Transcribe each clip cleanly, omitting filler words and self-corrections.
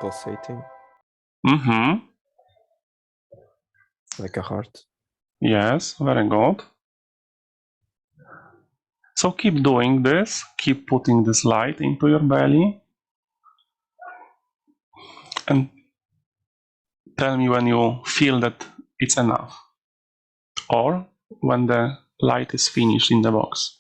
pulsating. Mm-hmm. Like a heart. Yes, very good. So keep doing this, keep putting this light into your belly, and tell me when you feel that it's enough, or when the light is finished in the box.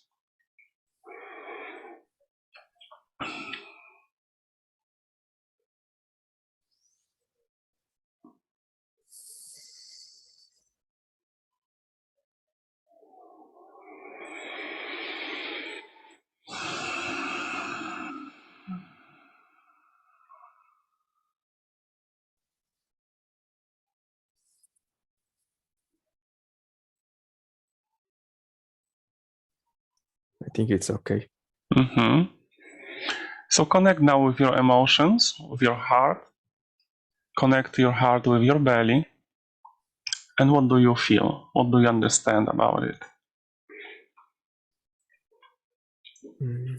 I think it's okay. Mm-hmm. So connect now with your emotions, with your heart. Connect your heart with your belly. And what do you feel? What do you understand about it? Mm.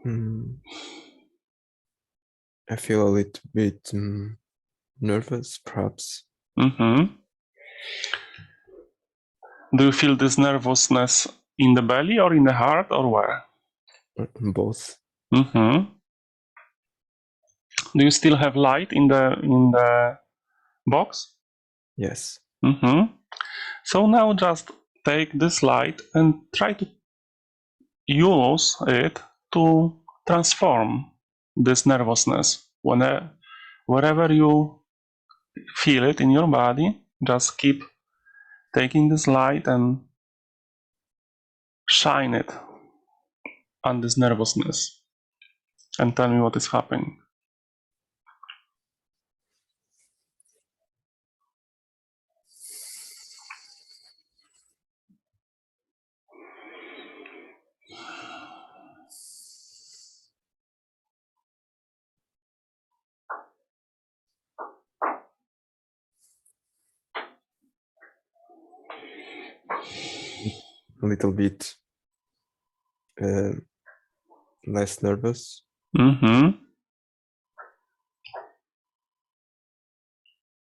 Mm. I feel a little bit nervous, perhaps. Mm-hmm. Do you feel this nervousness in the belly or in the heart or where? Both. Mm-hmm. Do you still have light in the box? Yes. Mm-hmm. So now just take this light and try to use it to transform this nervousness. Wherever you feel it in your body, just keep taking this light and shine it on this nervousness and tell me what is happening. A little bit less nervous. Mm-hmm.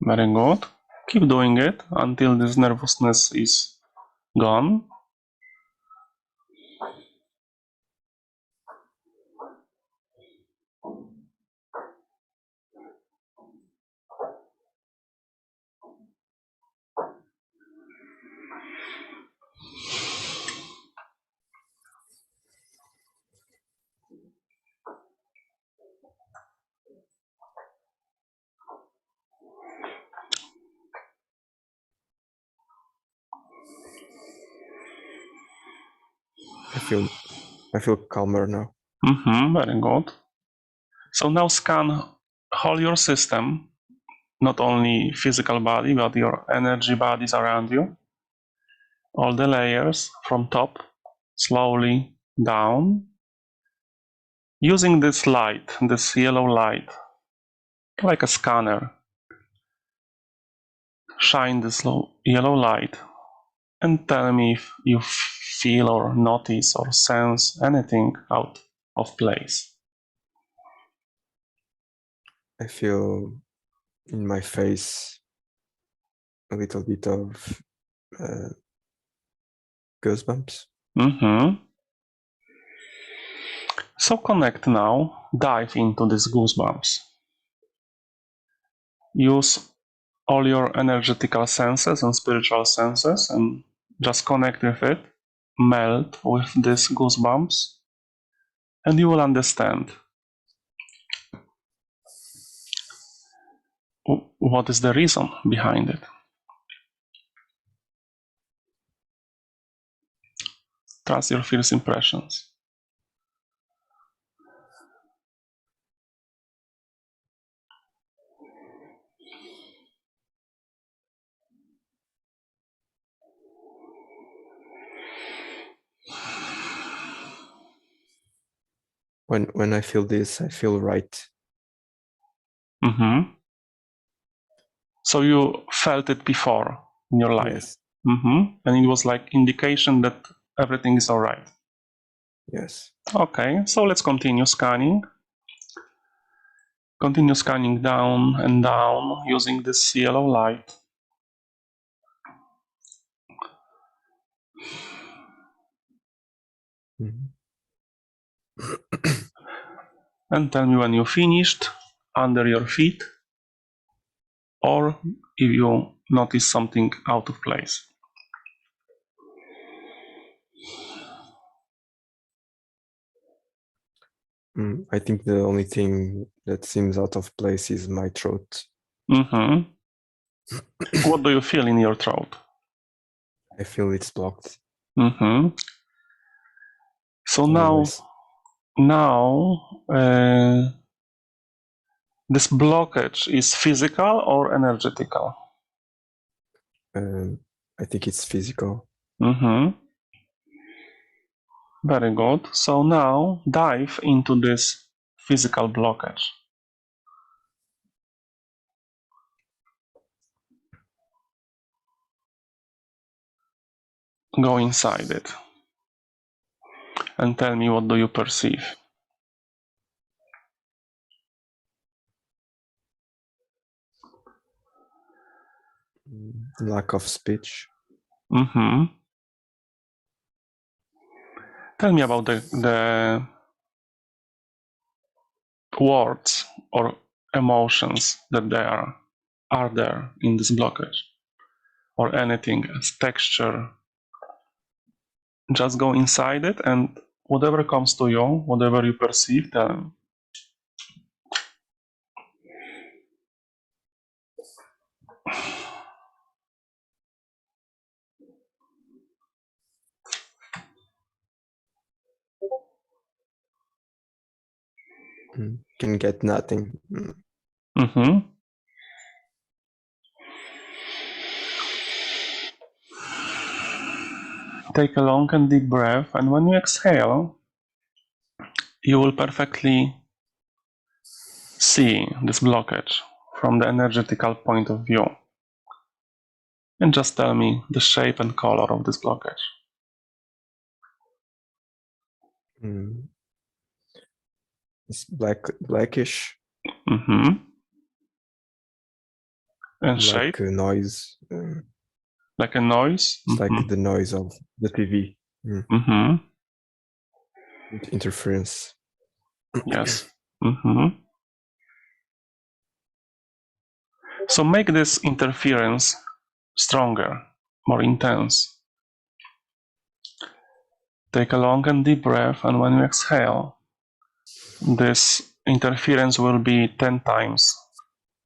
Very good. Keep doing it until this nervousness is gone. I feel calmer now. Mm-hmm. Very good. So now scan whole your system, not only physical body, but your energy bodies around you. All the layers from top, slowly down. Using this light, this yellow light, like a scanner. Shine this yellow light and tell me if you feel or notice or sense anything out of place. I feel in my face a little bit of goosebumps. Mm-hmm. So connect now, dive into these goosebumps. Use all your energetical senses and spiritual senses and just connect with it, melt with these goosebumps, and you will understand what is the reason behind it. Trust your first impressions. When I feel this, I feel right. Mm-hmm. So you felt it before in your life? Yes. And it was like indication that everything is all right. Yes. Okay, so let's continue scanning. Continue scanning down and down using this yellow light. And tell me when you finished, under your feet, or if you notice something out of place. I think the only thing that seems out of place is my throat. What do you feel in your throat? I feel it's blocked. So Always. now this blockage is physical or energetical? I think it's physical. Very good. So now dive into this physical blockage. Go inside it and tell me, what do you perceive? Lack of speech. Tell me about the words or emotions that there are there in this blockage, or anything as texture. Just go inside it, and whatever comes to you, whatever you perceive, tell me. Can get nothing. Take a long and deep breath, and when you exhale, you will perfectly see this blockage from the energetical point of view. And just tell me the shape and color of this blockage. It's blackish. And Like shape? a noise. Like a noise? It's like the noise of the TV. With interference. Yes. So make this interference stronger, more intense. Take a long and deep breath, and when you exhale, this interference will be 10 times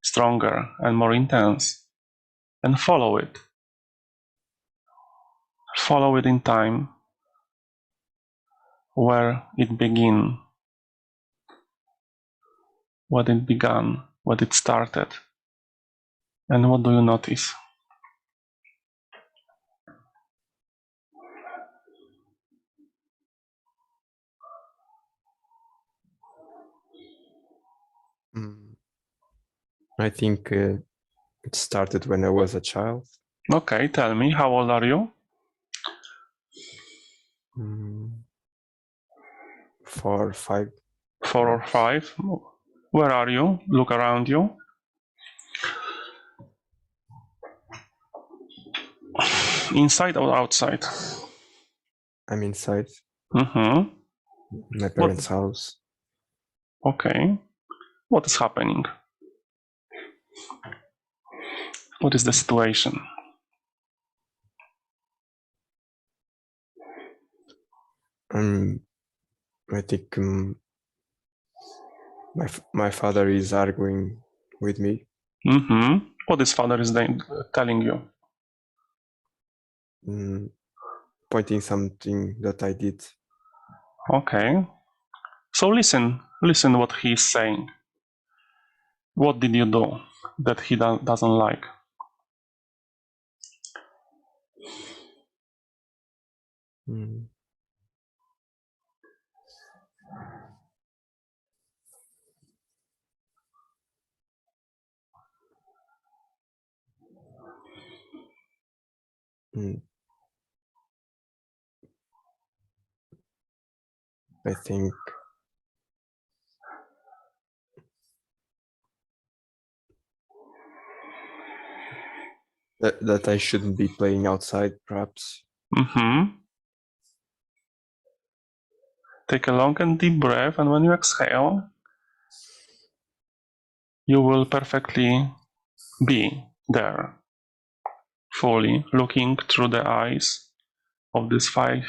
stronger and more intense. And follow it. Follow it in time, where it began, what it began, what it started. And what do you notice? I think it started when I was a child. Okay, tell me, how old are you? 4 or 5. 4 or 5. Where are you? Look around you. Inside or outside? I'm inside. My parents' house. Okay. What is happening? What is the situation? I think my father is arguing with me. What his father is telling you? Pointing something that I did. Okay. So listen what he's saying. What did you do that he doesn't like? Mm. I think that I shouldn't be playing outside, perhaps. Take a long and deep breath, and when you exhale, you will perfectly be there, fully looking through the eyes of this 5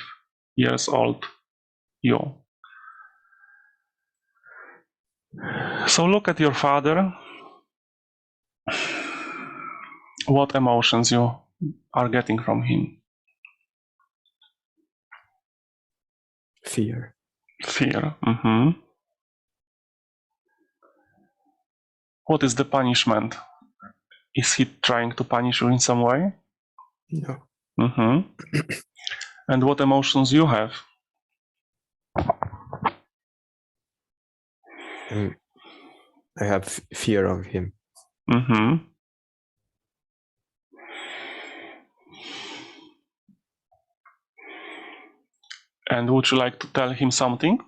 years old you. So look at your father. What emotions you are getting from him? Fear. Fear. What is the punishment? Is he trying to punish you in some way? No. And what emotions you have? I have fear of him. And would you like to tell him something?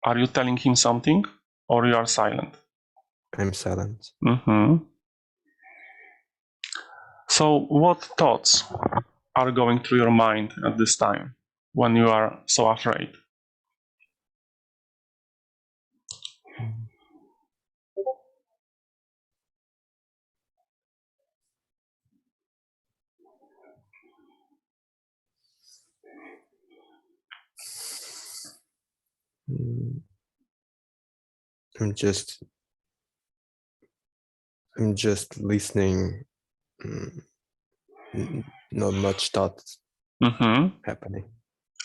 Are you telling him something, or you are silent? I'm silent. So what thoughts are going through your mind at this time when you are so afraid? I'm just listening. Not much thought happening.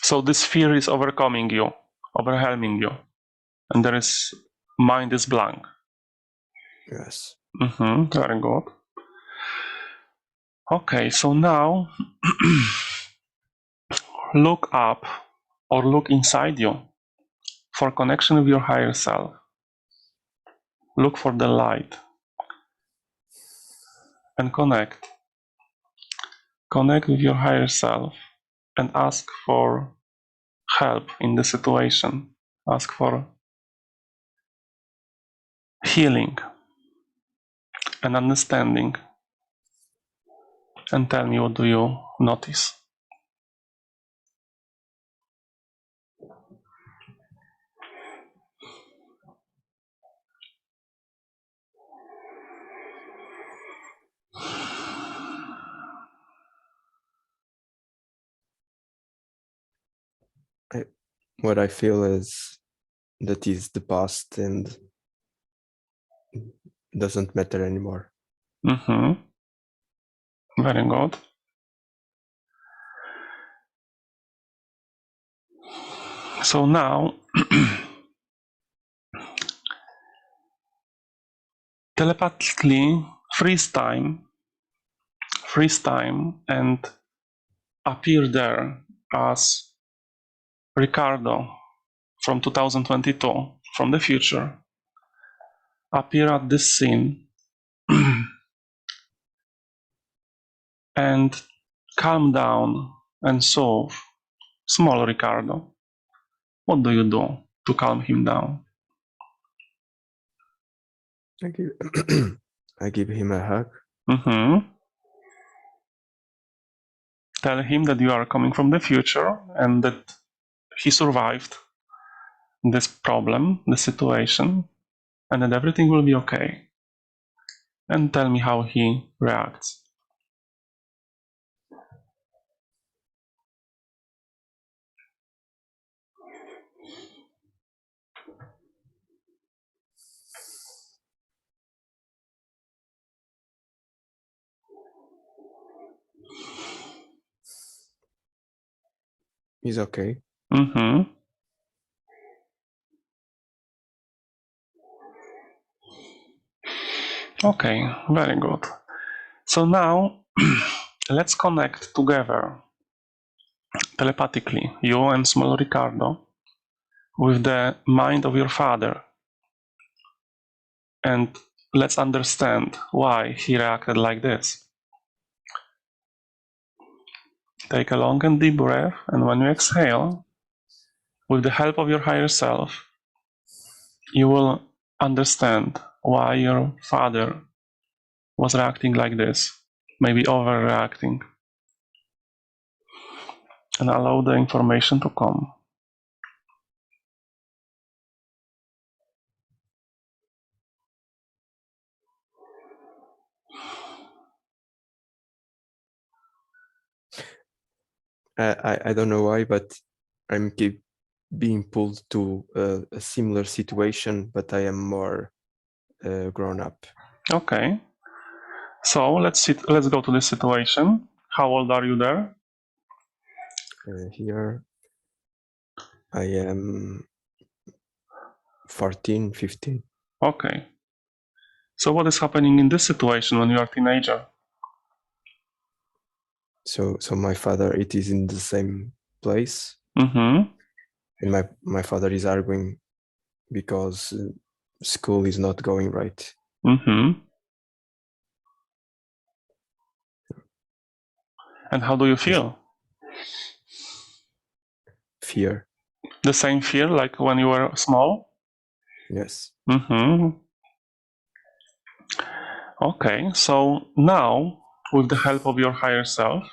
So this fear is overcoming you, overwhelming you, and mind is blank. Yes. Very good. Okay, so now look up or look inside you for connection with your higher self. Look for the light and connect. Connect with your higher self and ask for help in the situation. Ask for healing and understanding. And tell me, what do you notice? What I feel is that is the past and doesn't matter anymore. Very good. So now telepathically freeze time and appear there as Ricardo from 2022, from the future. Appear at this scene and calm down and soothe small Ricardo. What do you do to calm him down? I give him a hug. Tell him that you are coming from the future and that he survived this problem, the situation, and that everything will be okay. And tell me how he reacts. He's okay. Okay, very good. So now let's connect together telepathically, you and small Ricardo, with the mind of your father. And let's understand why he reacted like this. Take a long and deep breath, and when you exhale, with the help of your higher self, you will understand why your father was reacting like this, maybe overreacting, and allow the information to come. I don't know why, but I'm keep being pulled to a similar situation, but I am more grown up. Okay. So let's go to this situation. How old are you there? Here I am 14, 15. Okay. So what is happening in this situation when you are a teenager? So my father, it is in the same place, Mm-hmm. and my father is arguing because school is not going right. Mm-hmm. And how do you feel? Fear. The same fear like when you were small? Yes. Mm-hmm. Okay, so now, with the help of your higher self,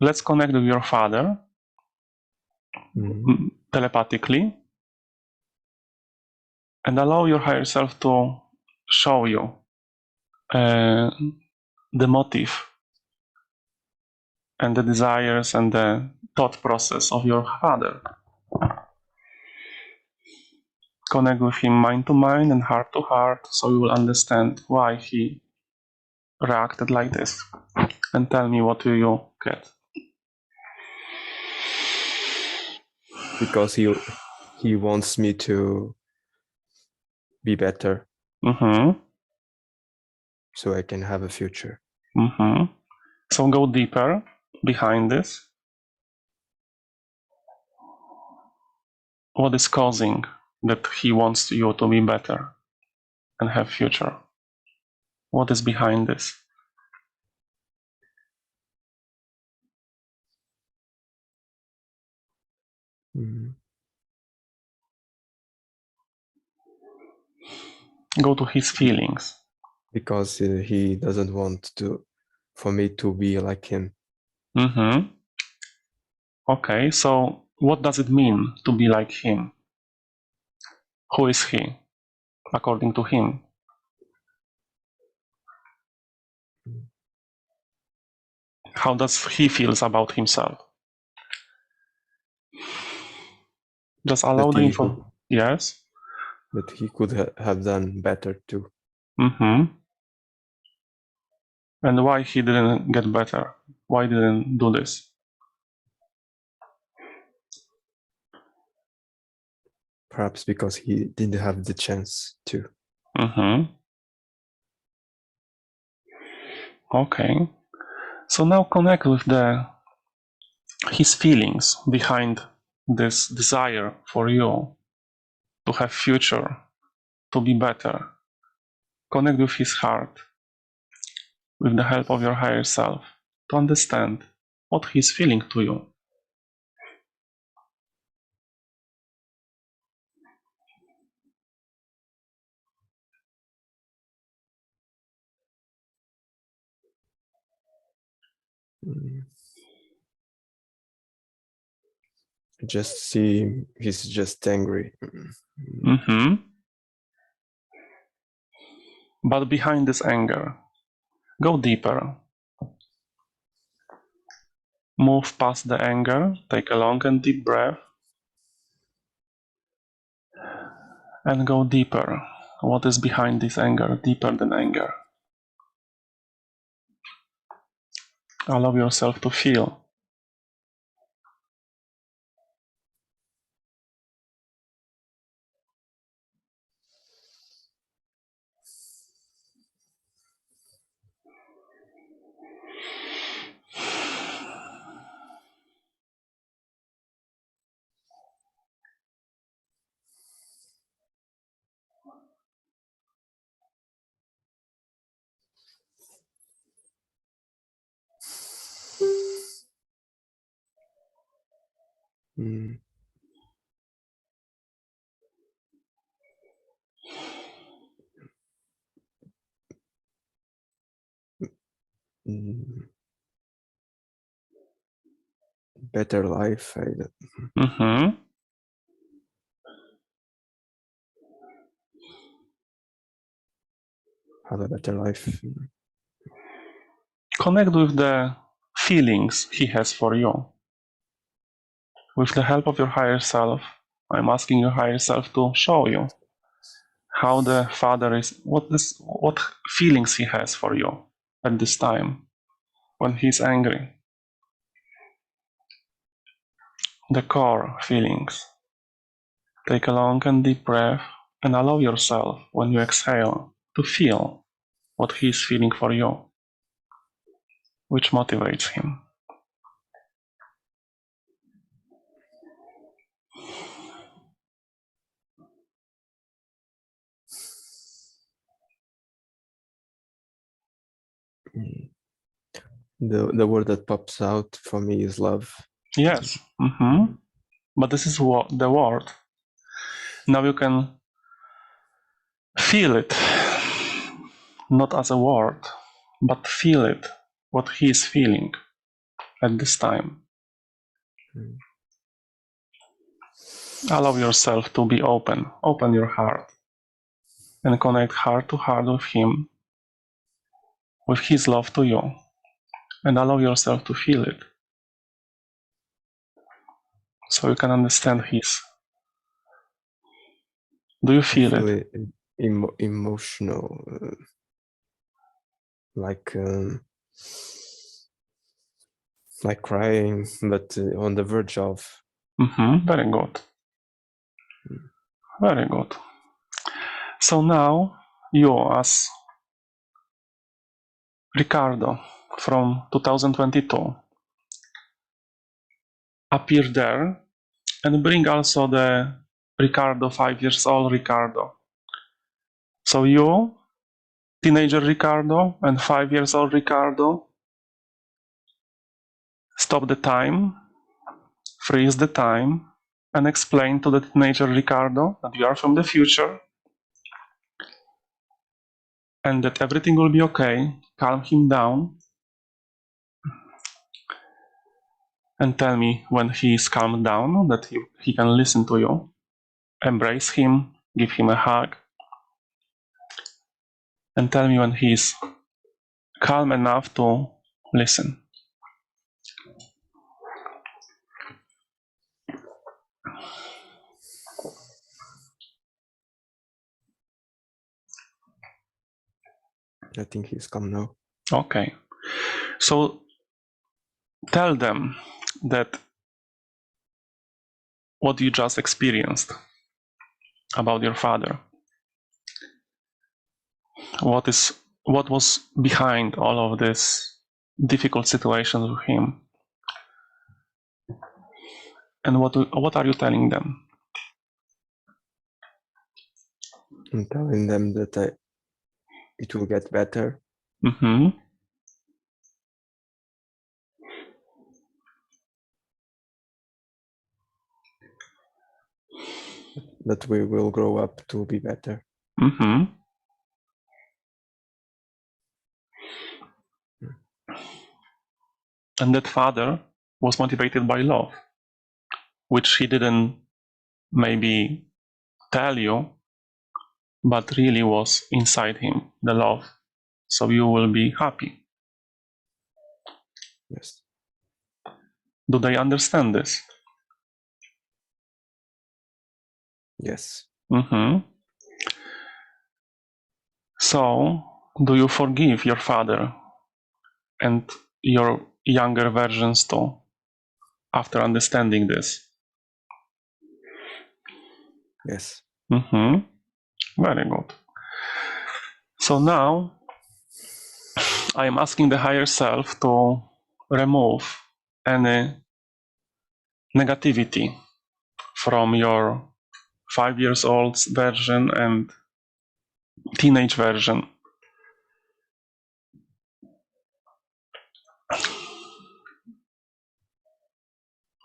let's connect with your father telepathically and allow your higher self to show you the motive and the desires and the thought process of your father. Connect with him mind to mind and heart to heart so you will understand why he reacted like this. And tell me, what do you get? Because he wants me to be better, Mm-hmm. so I can have a future. Mm-hmm. So go deeper behind this. What is causing that he wants you to be better and have future? What is behind this? Go to his feelings. Because he doesn't want for me to be like him. Mm-hmm. Okay, so what does it mean to be like him? Who is he, according to him? How does he feels about himself? Just allow the info. Yes. That he could have done better too. Mm-hmm. And why he didn't get better? Why didn't do this? Perhaps because he didn't have the chance to. Mm-hmm. Okay. So now connect with his feelings behind this desire for you to have future, to be better. Connect with his heart with the help of your higher self to understand what he's feeling to you. Just see he's just angry. Mm-hmm. But behind this anger, go deeper. Move past the anger, take a long and deep breath, and go deeper. What is behind this anger, deeper than anger? Allow yourself to feel. Mm. Mm. Better life. Mm-hmm. Have a better life. Connect with the feelings he has for you. With the help of your higher self, I'm asking your higher self to show you how the Father is, what feelings he has for you at this time when he's angry. The core feelings. Take a long and deep breath and allow yourself, when you exhale, to feel what he is feeling for you, which motivates him. The word that pops out for me is love. Yes, but this is the word. Now you can feel it, not as a word, but feel it, what he is feeling at this time. Allow yourself to be open. Open your heart and connect heart to heart with him, with his love to you, and allow yourself to feel it so you can understand his. Do you feel I feel it? emotional, like crying, but on the verge of. Very good. Very good. So now you, as Ricardo from 2022, appear there and bring also the Ricardo, 5 years old Ricardo. So you, teenager Ricardo and 5 years old Ricardo, stop the time, freeze the time, and explain to the teenager Ricardo that you are from the future and that everything will be okay. Calm him down and tell me when he is calmed down that he can listen to you. Embrace him, give him a hug, and tell me when he is calm enough to listen. I think he's calm now. Okay. So tell them that what you just experienced about your father. What was behind all of this difficult situations with him? And what are you telling them? I'm telling them that it will get better. That we will grow up to be better. And that father was motivated by love, which he didn't maybe tell you, but really was inside him, the love. So you will be happy. Yes. Do they understand this? Yes. So, do you forgive your father and your younger versions too, after understanding this? Yes. Very good. So now, I am asking the higher self to remove any negativity from your 5 years old version and teenage version.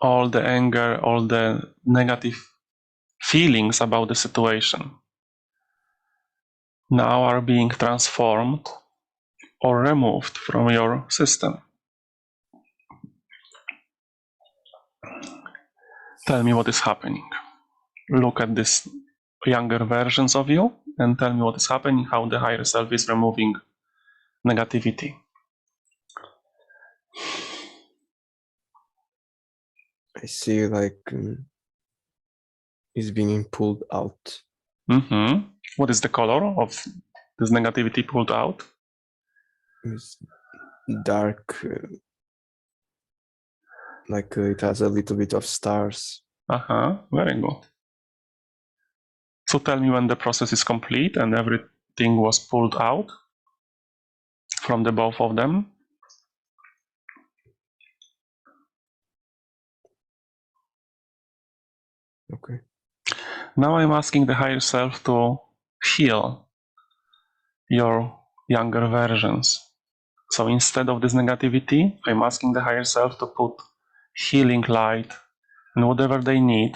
all the anger, all the negative feelings about the situation now are being transformed or removed from your system. Tell me what is happening. Look at these younger versions of you and tell me what is happening, how the higher self is removing negativity. I see like it's being pulled out. Mm-hmm. What is the color of this negativity pulled out? It's dark, like it has a little bit of stars. Very good. So tell me when the process is complete and everything was pulled out from the both of them. Okay. Now I'm asking the higher self to heal your younger versions. So instead of this negativity, I'm asking the higher self to put healing light and whatever they need,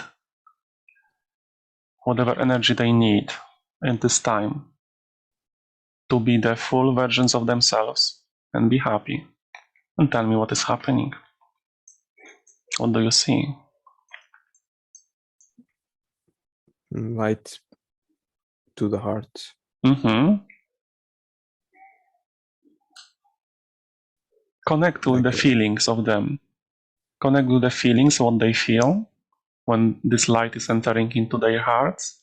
whatever energy they need at this time to be the full versions of themselves and be happy. And tell me what is happening. What do you see? Light to the heart. Mm-hmm. Connect with the feelings of them. Connect with the feelings, what they feel when this light is entering into their hearts.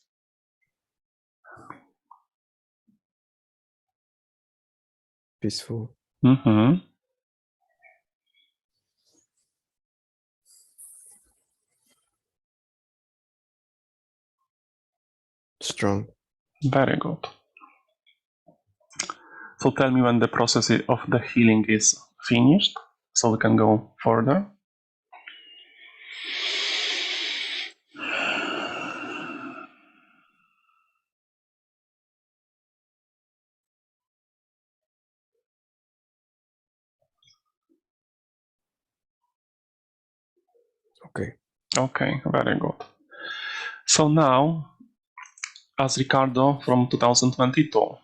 Peaceful. Mm-hmm. Strong. Very good. So tell me when the process of the healing is finished, so we can go further. Okay. Okay, very good. So now, as Ricardo from 2022,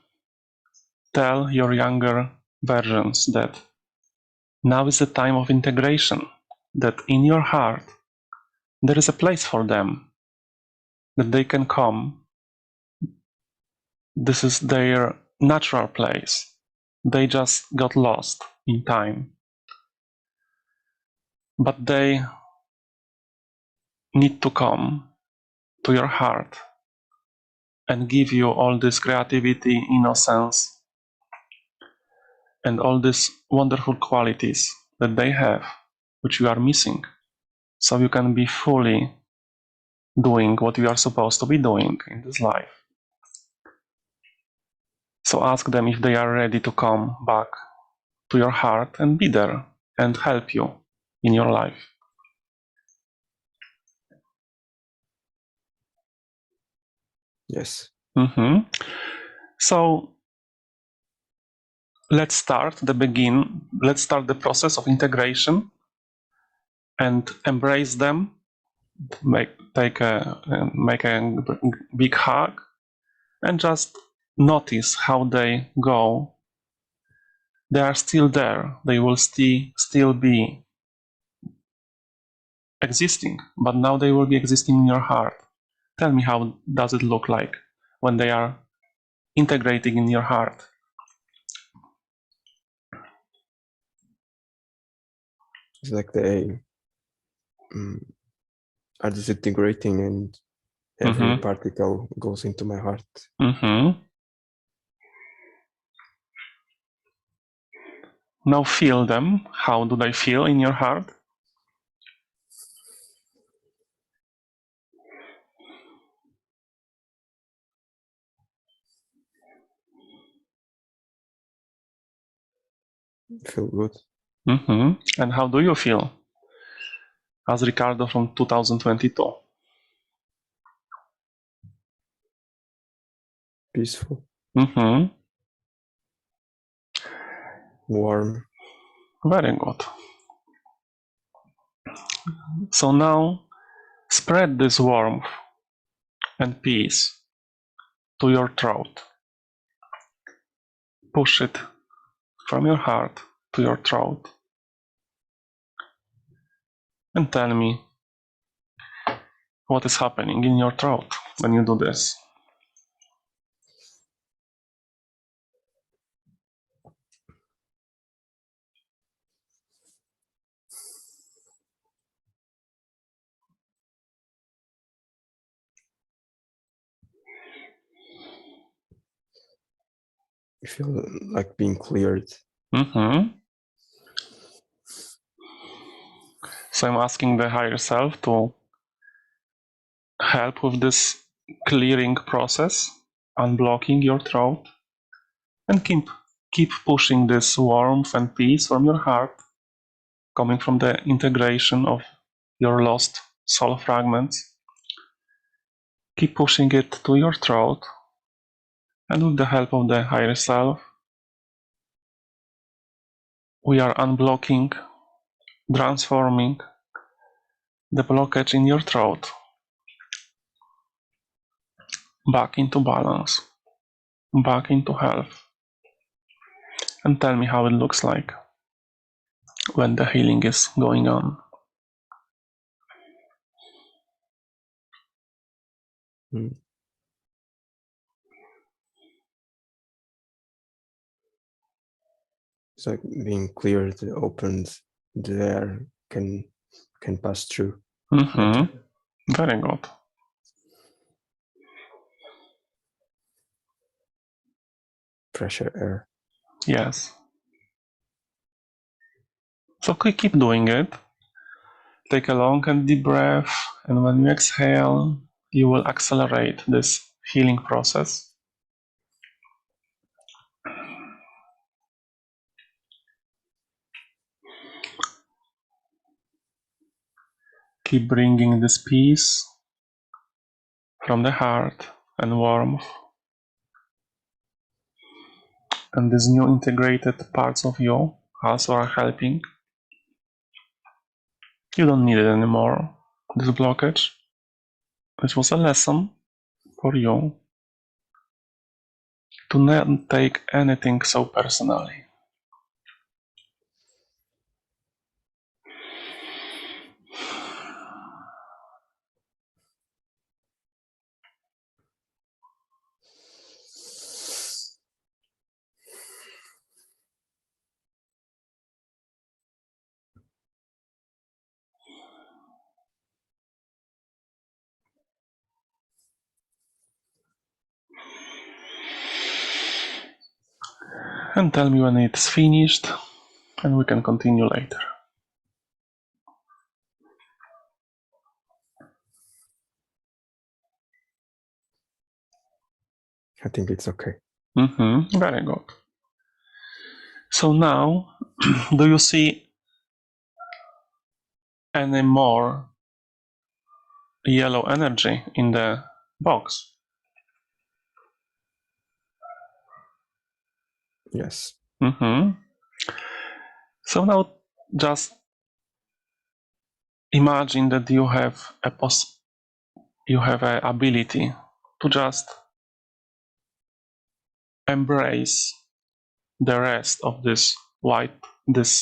tell your younger versions that now is the time of integration, that in your heart there is a place for them, that they can come. This is their natural place. They just got lost in time. But they need to come to your heart and give you all this creativity, innocence, and all these wonderful qualities that they have, which you are missing. So you can be fully doing what you are supposed to be doing in this life. So ask them if they are ready to come back to your heart and be there and help you in your life. Yes. Mm-hmm. So let's start the process of integration and embrace them. Make a big hug and just notice how they go. They are still there. They will still be existing, but now they will be existing in your heart. Tell me, how does it look like when they are integrating in your heart? It's like they are disintegrating and every particle goes into my heart. Mm-hmm. Now feel them. How do they feel in your heart? Feel good. Mm-hmm. And how do you feel as Ricardo from 2022? Peaceful. Mm-hmm. Warm. Very good. So now spread this warmth and peace to your throat. Push it from your heart to your throat. And tell me what is happening in your throat when you do this. I feel like being cleared. So I'm asking the higher self to help with this clearing process, unblocking your throat, and keep pushing this warmth and peace from your heart, coming from the integration of your lost soul fragments. Keep pushing it to your throat, and with the help of the higher self, we are unblocking, transforming the blockage in your throat back into balance, back into health. And tell me how it looks like when the healing is going on. It's like being cleared, opened, the air can pass through. Very good. Fresher air. Yes. So keep doing it. Take a long and deep breath, and when you exhale, you will accelerate this healing process. Keep bringing this peace from the heart and warmth. And these new integrated parts of you also are helping. You don't need it anymore, this blockage. It was a lesson for you to not take anything so personally. And tell me when it's finished, and we can continue later. I think it's okay. Very good. So now, do you see any more yellow energy in the box? Yes. So now just imagine that you have an ability to just embrace the rest of this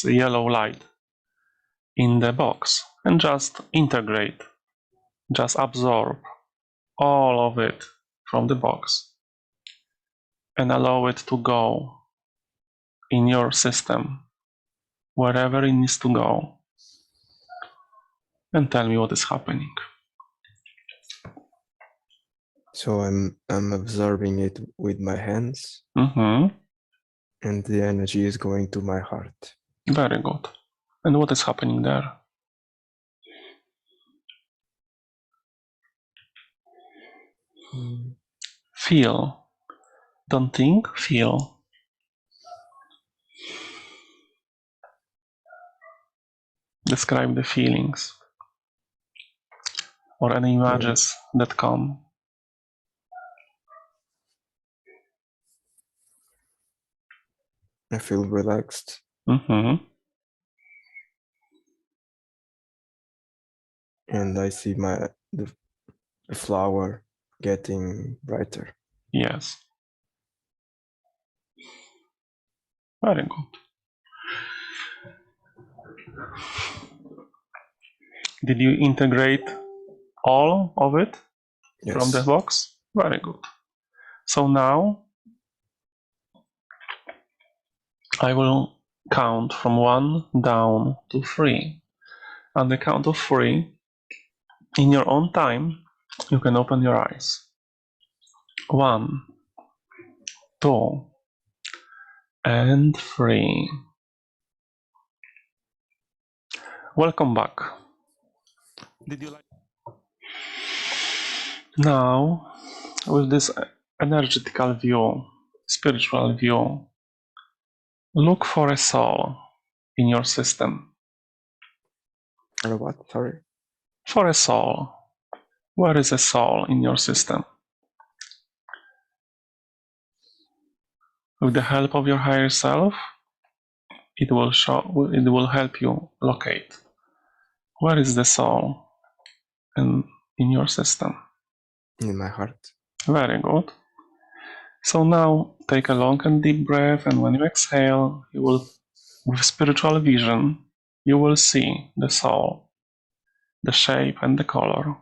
yellow light in the box, and just integrate, just absorb all of it from the box and allow it to go in your system wherever it needs to go, and tell me what is happening. So I'm absorbing it with my hands, and the energy is going to my heart. Very good. And what is happening there? Feel. Don't think, feel. Describe the feelings or any images that come. I feel relaxed. And I see the flower getting brighter. Yes. Very good. Did you integrate all of it from the Yes. box? Very good. So now I will count from 1 down to 3. On the count of 3, in your own time, you can open your eyes. 1, 2, and 3. Welcome back. Did you like? Now, with this energetical view, spiritual view, look for a soul in your system. Or what? Sorry. For a soul. Where is a soul in your system? With the help of your higher self, it will help you locate. Where is the soul in your system? In my heart. Very good. So now take a long and deep breath, and when you exhale, you will, with spiritual vision, you will see the soul, the shape and the color.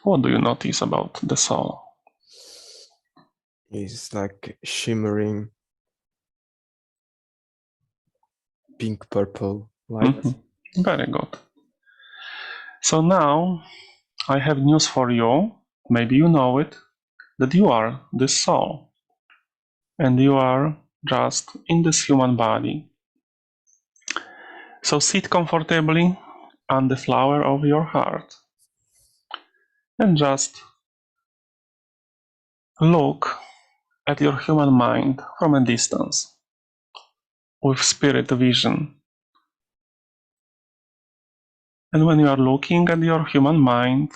What do you notice about the soul? It's like shimmering pink purple light. Very good. So now I have news for you. Maybe you know it, that you are this soul. And you are just in this human body. So sit comfortably on the flower of your heart and just look at your human mind from a distance with spirit vision. And when you are looking at your human mind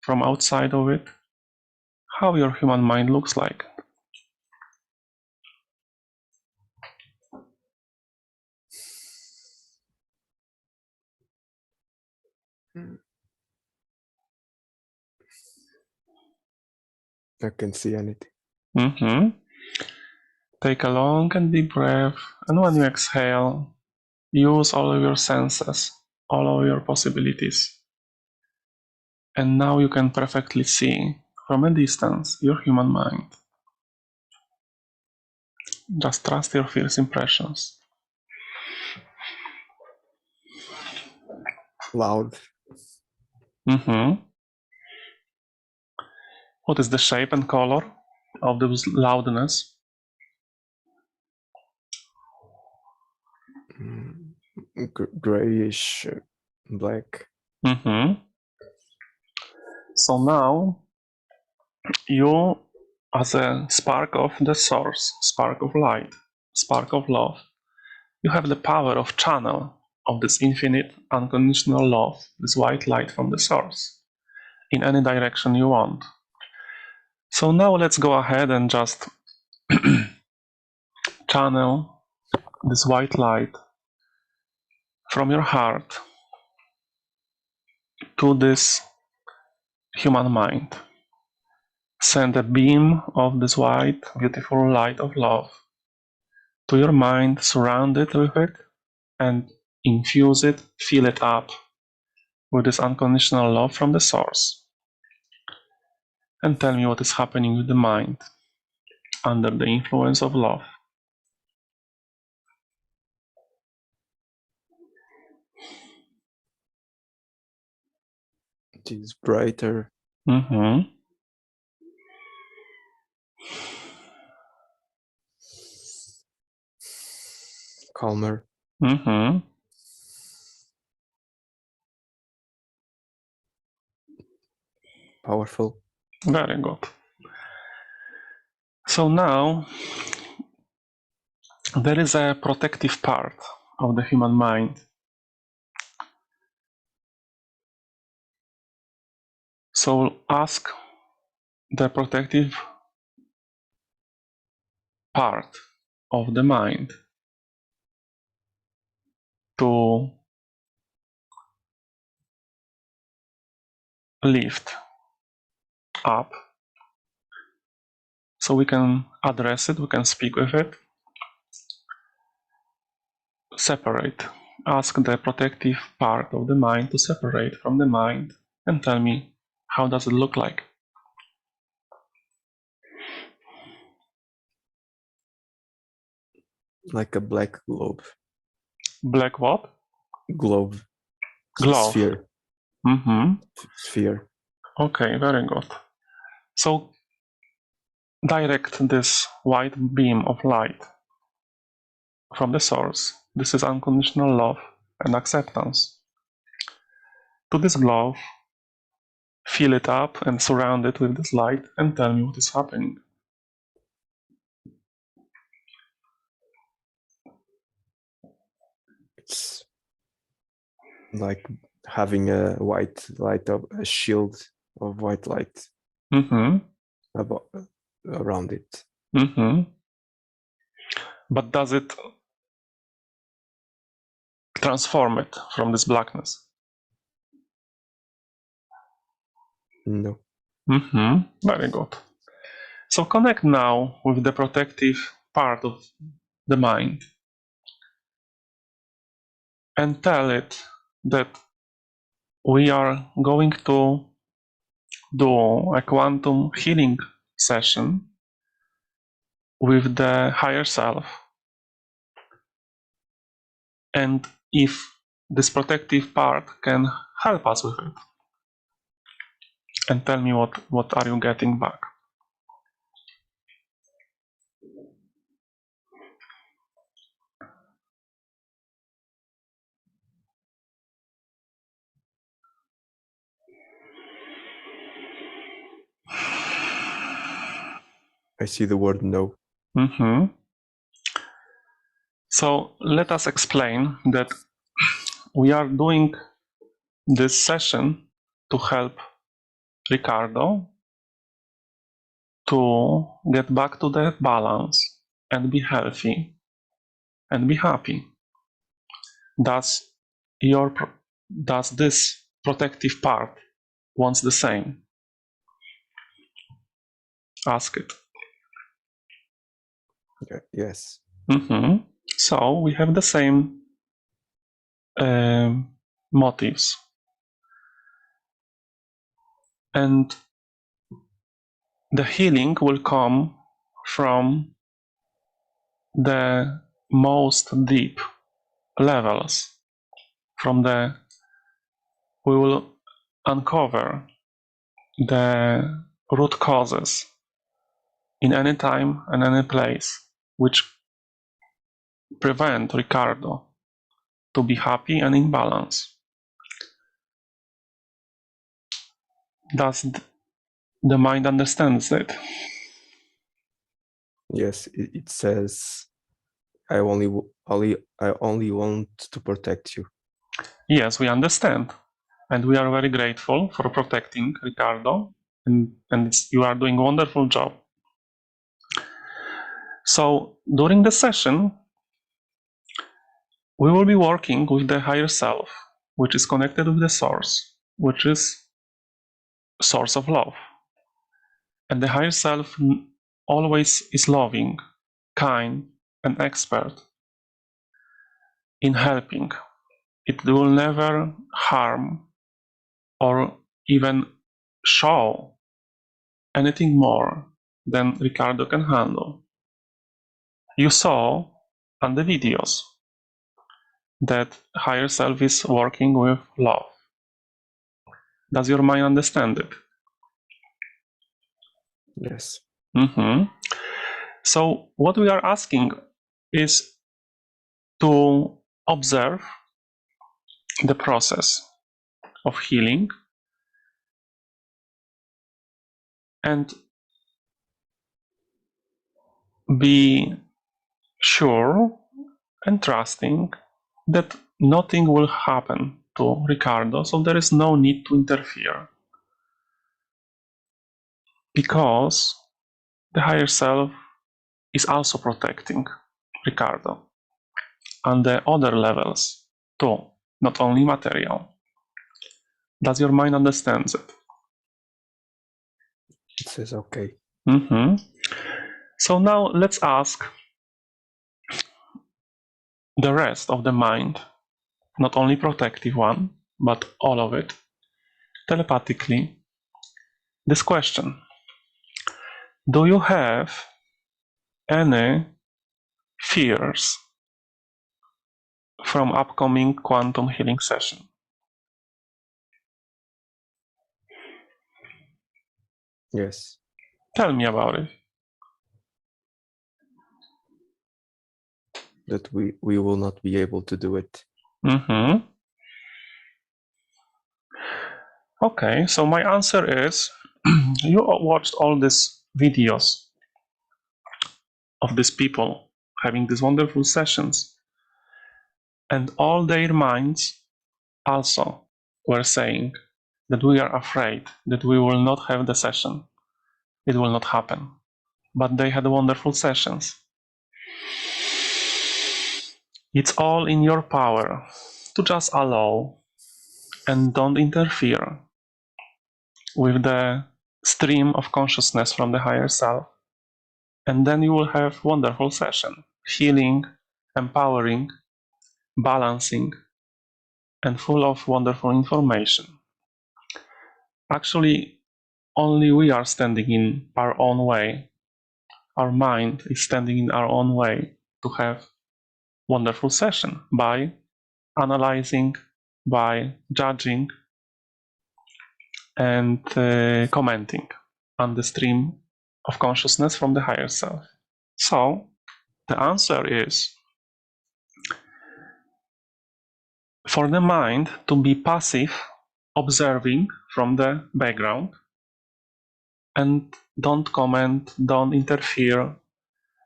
from outside of it, how your human mind looks like. I can't see anything. Take a long and deep breath, and when you exhale, use all of your senses, all of your possibilities. And now you can perfectly see from a distance your human mind. Just trust your first impressions. Loud. What is the shape and color of this loudness? Grayish, black. So now you, as a spark of the source, spark of light, spark of love, you have the power of channel of this infinite unconditional love, this white light from the source, in any direction you want. So now let's go ahead and just channel this white light from your heart to this human mind. Send a beam of this white, beautiful light of love to your mind, surround it with it, and infuse it, fill it up with this unconditional love from the source. And tell me what is happening with the mind under the influence of love. It is brighter. Calmer. Powerful. Very good. So now there is a protective part of the human mind. So ask the protective part of the mind to lift up. So we can address it, we can speak with it, separate. Ask the protective part of the mind to separate from the mind and tell me, how does it look like? Like a black globe. Black what? Globe. Glove. Sphere. Mm-hmm. Sphere. Okay, very good. So direct this white beam of light from the source. This is unconditional love and acceptance. To this glove, fill it up and surround it with this light and tell me what is happening. It's like having a white light of a shield of white light around it. But does it transform it from this blackness? No. Very good. So connect now with the protective part of the mind and tell it that we are going to do a quantum healing session with the higher self. And if this protective part can help us with it. And tell me what are you getting back. I see the word no. So let us explain that we are doing this session to help Ricardo to get back to that balance and be healthy and be happy. Does this protective part wants the same? Ask it. Yes. So we have the same motives. And the healing will come from the most deep levels. We will uncover the root causes in any time and any place which prevent Ricardo to be happy and in balance. Does the mind understands that? Yes, it says, I only want to protect you. Yes, we understand. And we are very grateful for protecting Ricardo. And you are doing a wonderful job. So during the session, we will be working with the higher self, which is connected with the source, which is source of love. And the higher self always is loving, kind, and expert in helping. It will never harm or even show anything more than Ricardo can handle. You saw on the videos that higher self is working with love. Does your mind understand it? Yes. So what we are asking is to observe the process of healing and be sure and trusting that nothing will happen to Ricardo, so there is no need to interfere. Because the higher self is also protecting Ricardo, and the other levels too, not only material. Does your mind understand it? It says okay. So now let's ask the rest of the mind, not only protective one, but all of it, telepathically, this question. Do you have any fears from upcoming quantum healing session? Yes. Tell me about it. That we will not be able to do it. Okay, so my answer is you watched all these videos of these people having these wonderful sessions, and all their minds also were saying that we are afraid that we will not have the session. It will not happen. But they had wonderful sessions. It's all in your power to just allow and don't interfere with the stream of consciousness from the higher self. And then you will have wonderful session, healing, empowering, balancing, and full of wonderful information. Actually, only we are standing in our own way. Our mind is standing in our own way to have wonderful session by analyzing, by judging, and commenting on the stream of consciousness from the higher self. So the answer is for the mind to be passive, observing from the background, and don't comment, don't interfere.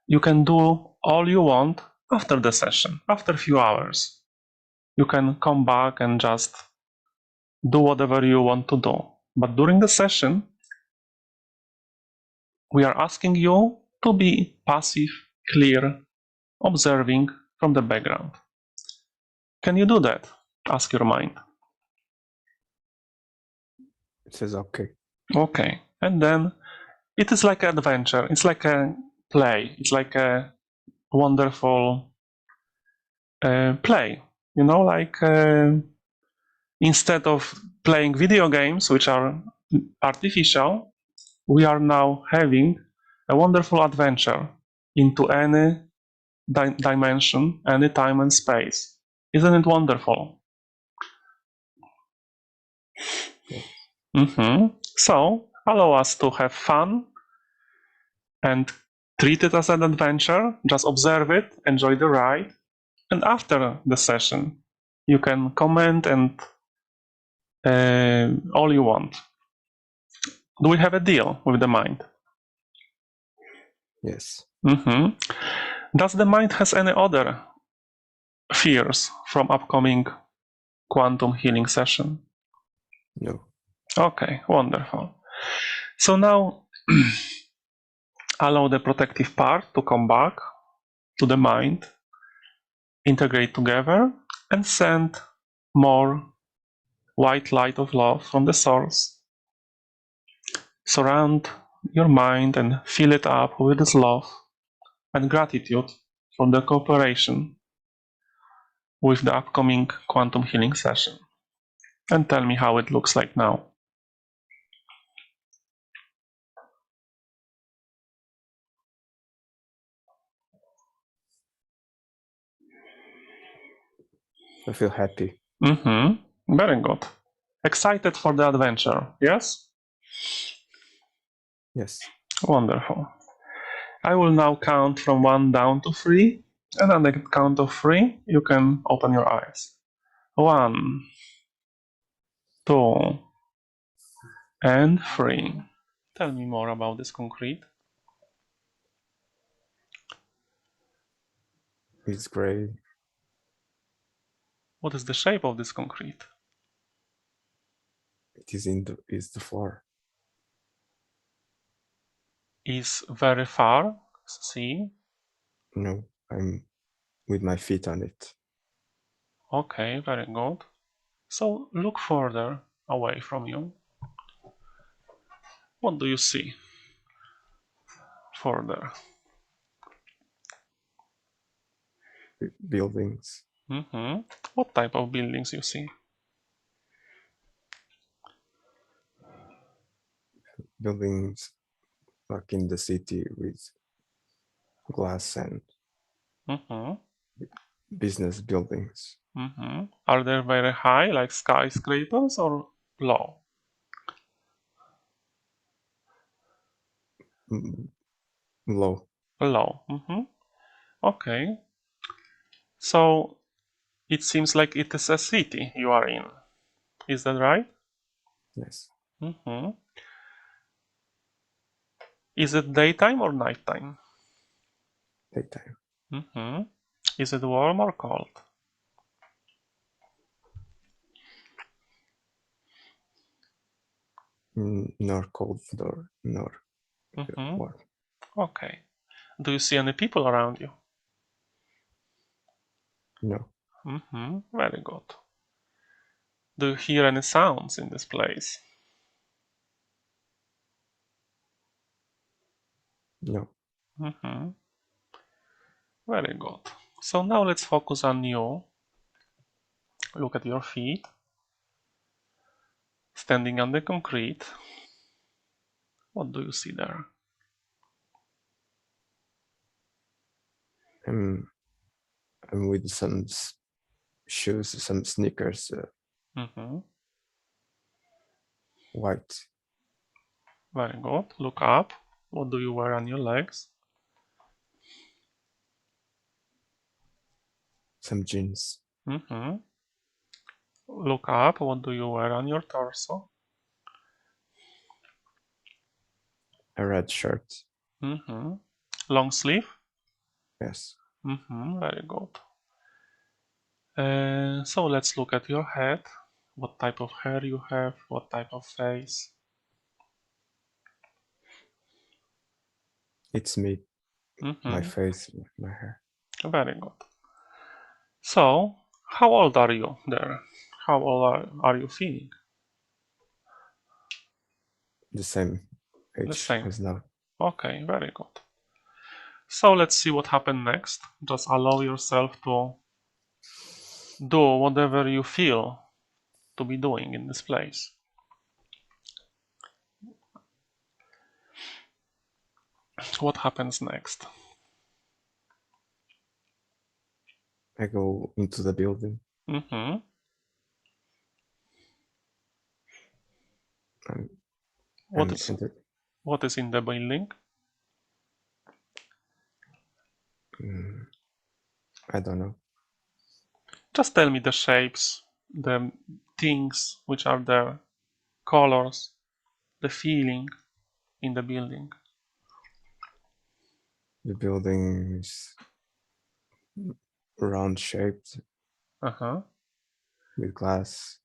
You can do all you want after the session, after a few hours. You can come back and just do whatever you want to do. But during the session, we are asking you to be passive, clear, observing from the background. Can you do that? Ask your mind. It says okay. Okay. And then it is like an adventure. It's like a play. It's like a wonderful play. You know, like instead of playing video games, which are artificial, we are now having a wonderful adventure into any dimension, any time and space. Isn't it wonderful? Yeah. So allow us to have fun and treat it as an adventure. Just observe it, enjoy the ride, and after the session, you can comment and all you want. Do we have a deal with the mind? Yes. Does the mind has any other fears from upcoming quantum healing session? No. Okay, wonderful. So now allow the protective part to come back to the mind, integrate together, and send more white light of love from the source. Surround your mind and fill it up with this love and gratitude for the cooperation with the upcoming quantum healing session. And tell me how it looks like now. I feel happy. Very good. Excited for the adventure, yes? Yes. Wonderful. I will now count from 1 down to 3, and on the count of 3, you can open your eyes. 1, 2, and 3. Tell me more about this concrete. It's gray. What is the shape of this concrete? It is the floor. Is very far, see? No. I'm with my feet on it. Okay, very good. So look further away from you. What do you see further? Buildings, What type of buildings you see? buildings like in the city with glass and Mhm. business buildings. Are they very high, like skyscrapers, or low? Low. Low. Okay. So it seems like it is a city you are in. Is that right? Yes. hmm Is it daytime or nighttime? Daytime. hmm Is it warm or cold? Nor cold nor hmm warm. Okay. Do you see any people around you? No. Very good. Do you hear any sounds in this place? No. hmm Very good. So now let's focus on you. Look at your feet, standing on the concrete. What do you see there? I'm with some shoes, some sneakers, hmm white, Very good. Look up. What do you wear on your legs? some jeans, hmm Look up. What do you wear on your torso? a red shirt. hmm Long sleeve? Yes. Very good. So let's look at your head. What type of hair you have? What type of face? It's me, my hmm face, my hair. Very good. So, how old are you there? How old are you feeling? The same The age same. as now. Okay, very good. So let's see what happened next. Just allow yourself to do whatever you feel to be doing in this place. What happens next? I go into the building hmm and, What and is enter. what is in the building? Mm, I don't know. Just tell me the shapes, the things which are there, colors, the feeling in the building. The building is round shaped Uh-huh. with glass,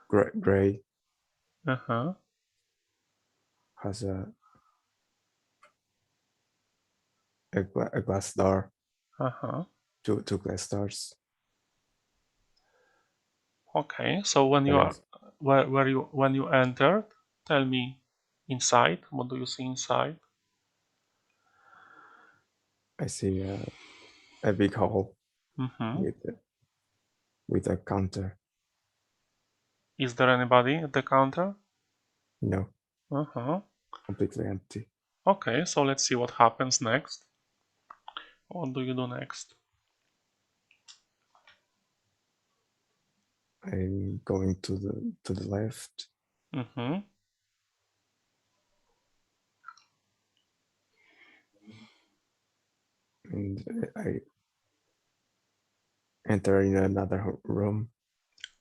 gray, Uh-huh. has a glass door, Uh-huh. two glass doors. Okay. So when you And are where you when you entered, tell me inside, what do you see inside? I see a big hall Mm-hmm. with with a counter. Is there anybody at the counter? No, Uh-huh. completely empty. Okay, so let's see what happens next. What do you do next? I'm going to the left Mm-hmm. and I enter in another room.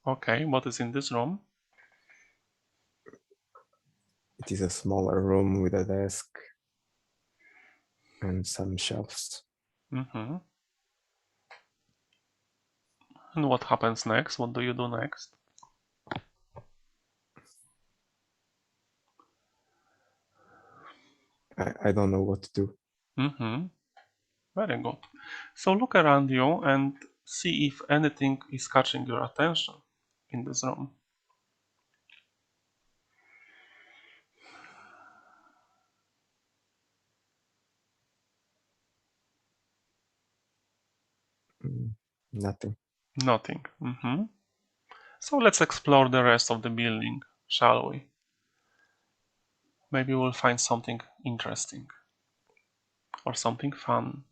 Okay, what is in this room? It is a smaller room with a desk and some shelves. Mm-hmm. And what happens next? What do you do next? I don't know what to do. Mm-hmm. Very good. So look around you and see if anything is catching your attention in this room. Nothing. Nothing. So let's explore the rest of the building, shall we? Maybe we'll find something interesting or something fun.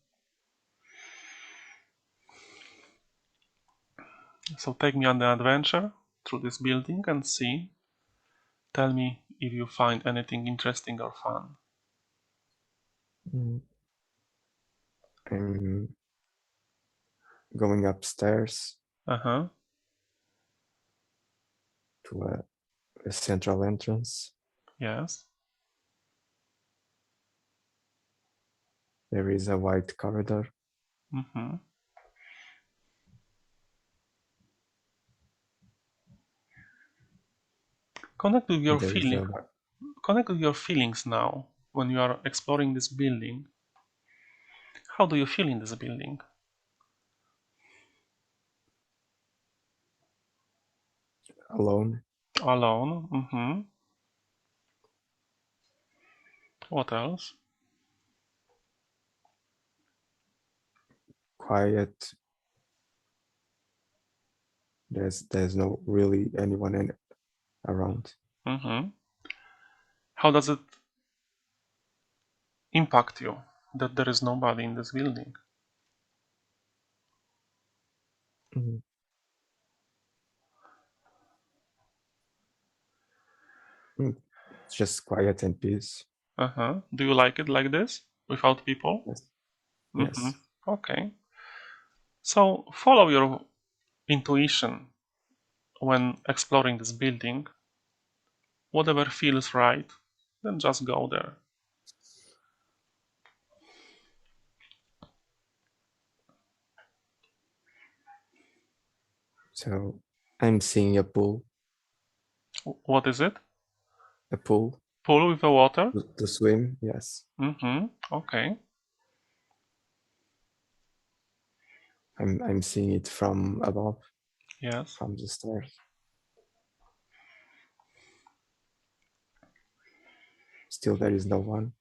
So take me on the adventure through this building and see. Tell me if you find anything interesting or fun. I'm going upstairs Uh-huh. to a central entrance. Yes. There is a wide corridor. Connect with your There is feeling. a Connect with your feelings now when you are exploring this building. How do you feel in this building? alone, Alone. What else? quiet. There's no really anyone around. How does it impact you that there is nobody in this building? It's just quiet and peace. Do you like it like this, without people? Yes. Yes. Okay. So follow your intuition when exploring this building. Whatever feels right, then just go there. So I'm seeing a pool. What is it? A pool Pool with the water? to swim. Yes. Okay. I'm seeing it from above, Yes. from the stairs. Still, there is no one.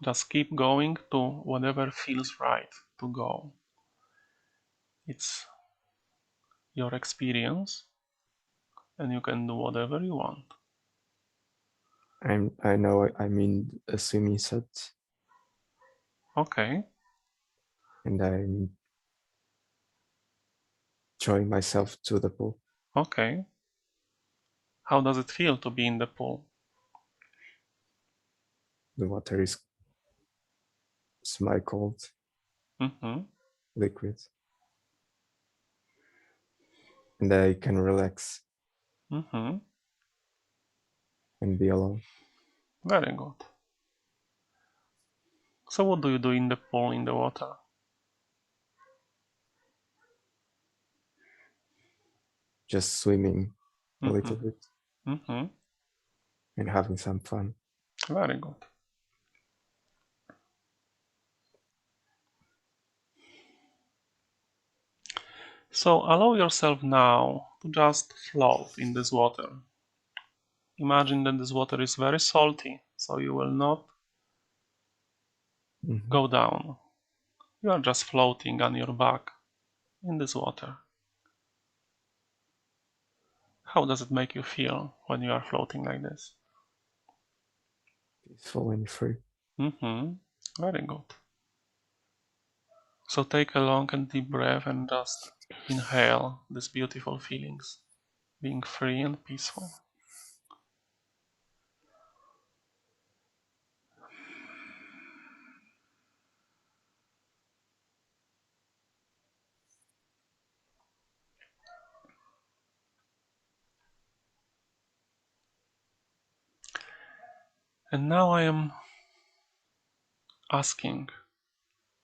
Just keep going to whatever feels right to go. It's your experience, and you can do whatever you want. I know I'm in a swimming set. Okay. And I'm throwing myself to the pool. Okay. How does it feel to be in the pool? The water is semi-cold, liquid, and I can relax and be alone. Very good. So what do you do in the pool, in the water? Just swimming a little bit and having some fun. Very good. So allow yourself now to just float in this water. Imagine that this water is very salty, so you will not go down. You are just floating on your back in this water. How does it make you feel when you are floating like this? Peaceful and free. Very good. So take a long and deep breath and just inhale these beautiful feelings, being free and peaceful. And now I am asking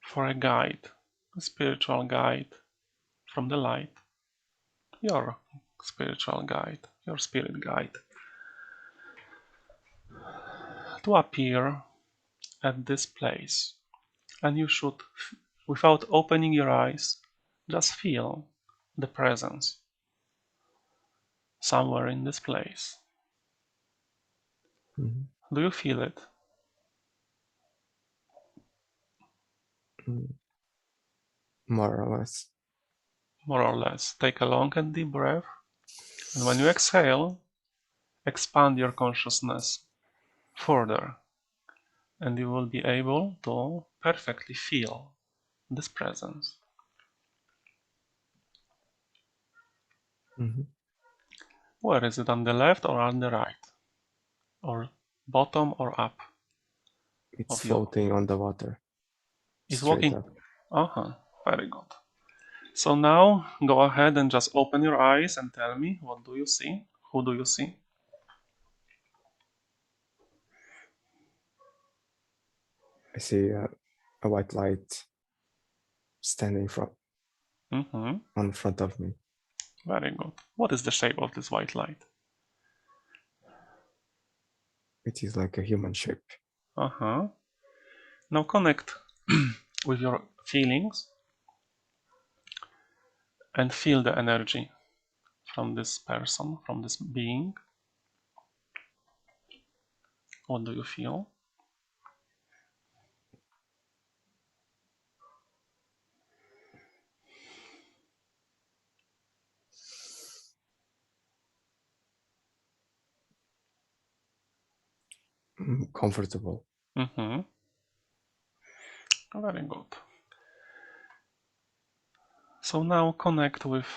for a guide, a spiritual guide from the light, your spiritual guide, your spirit guide, to appear at this place. And you should, without opening your eyes, just feel the presence somewhere in this place. Mhm. Do you feel it? Mm. More or less. More or less. Take a long and deep breath, and when you exhale, expand your consciousness further, and you will be able to perfectly feel this presence. Mhm. Where is it, on the left or on the right? Or bottom or up It's of you? floating on the water, It's straight walking. up. Very good. So now go ahead and just open your eyes and tell me, what do you see? Who do you see? I see a white light standing Mm-hmm. on front of me. Very good. What is the shape of this white light? It is like a human shape. Now connect with your feelings and feel the energy from this person, from this being. What do you feel? Comfortable. Mm-hmm. Very good. So now connect with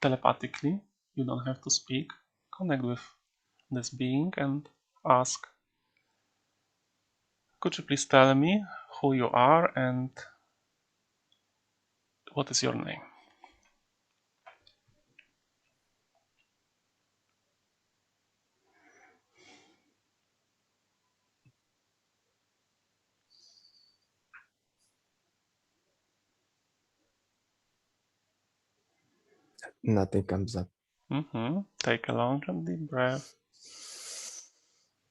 telepathically. You don't have to speak. Connect with this being and ask, could you please tell me who you are and what is your name? Nothing comes up. Take a long and deep breath.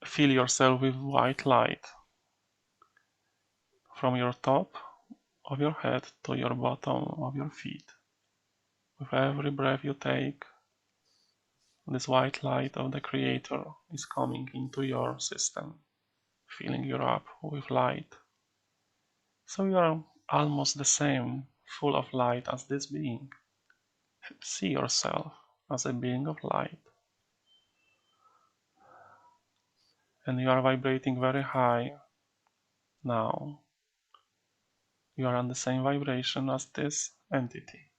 Fill yourself with white light from your top of your head to your bottom of your feet. With every breath you take, this white light of the Creator is coming into your system, filling you up with light. So you are almost the same, full of light as this being. See yourself as a being of light. And you are vibrating very high now. You are on the same vibration as this entity.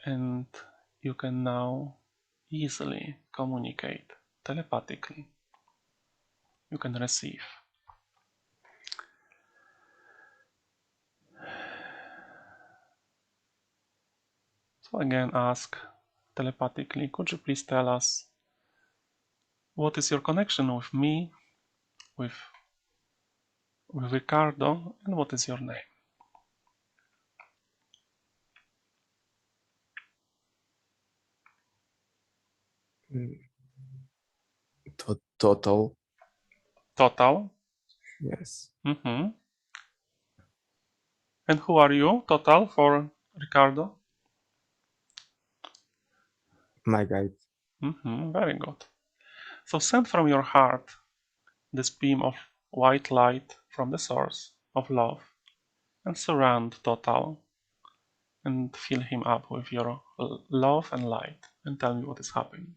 And you can now easily communicate telepathically. You can receive. So again, ask telepathically, could you please tell us what is your connection with me, with Ricardo, and what is your name? Mm, Total. Total. Yes. And who are you, Total, for Ricardo? My guide. Very good. So send from your heart this beam of white light from the source of love and surround Total and fill him up with your love and light and tell me what is happening.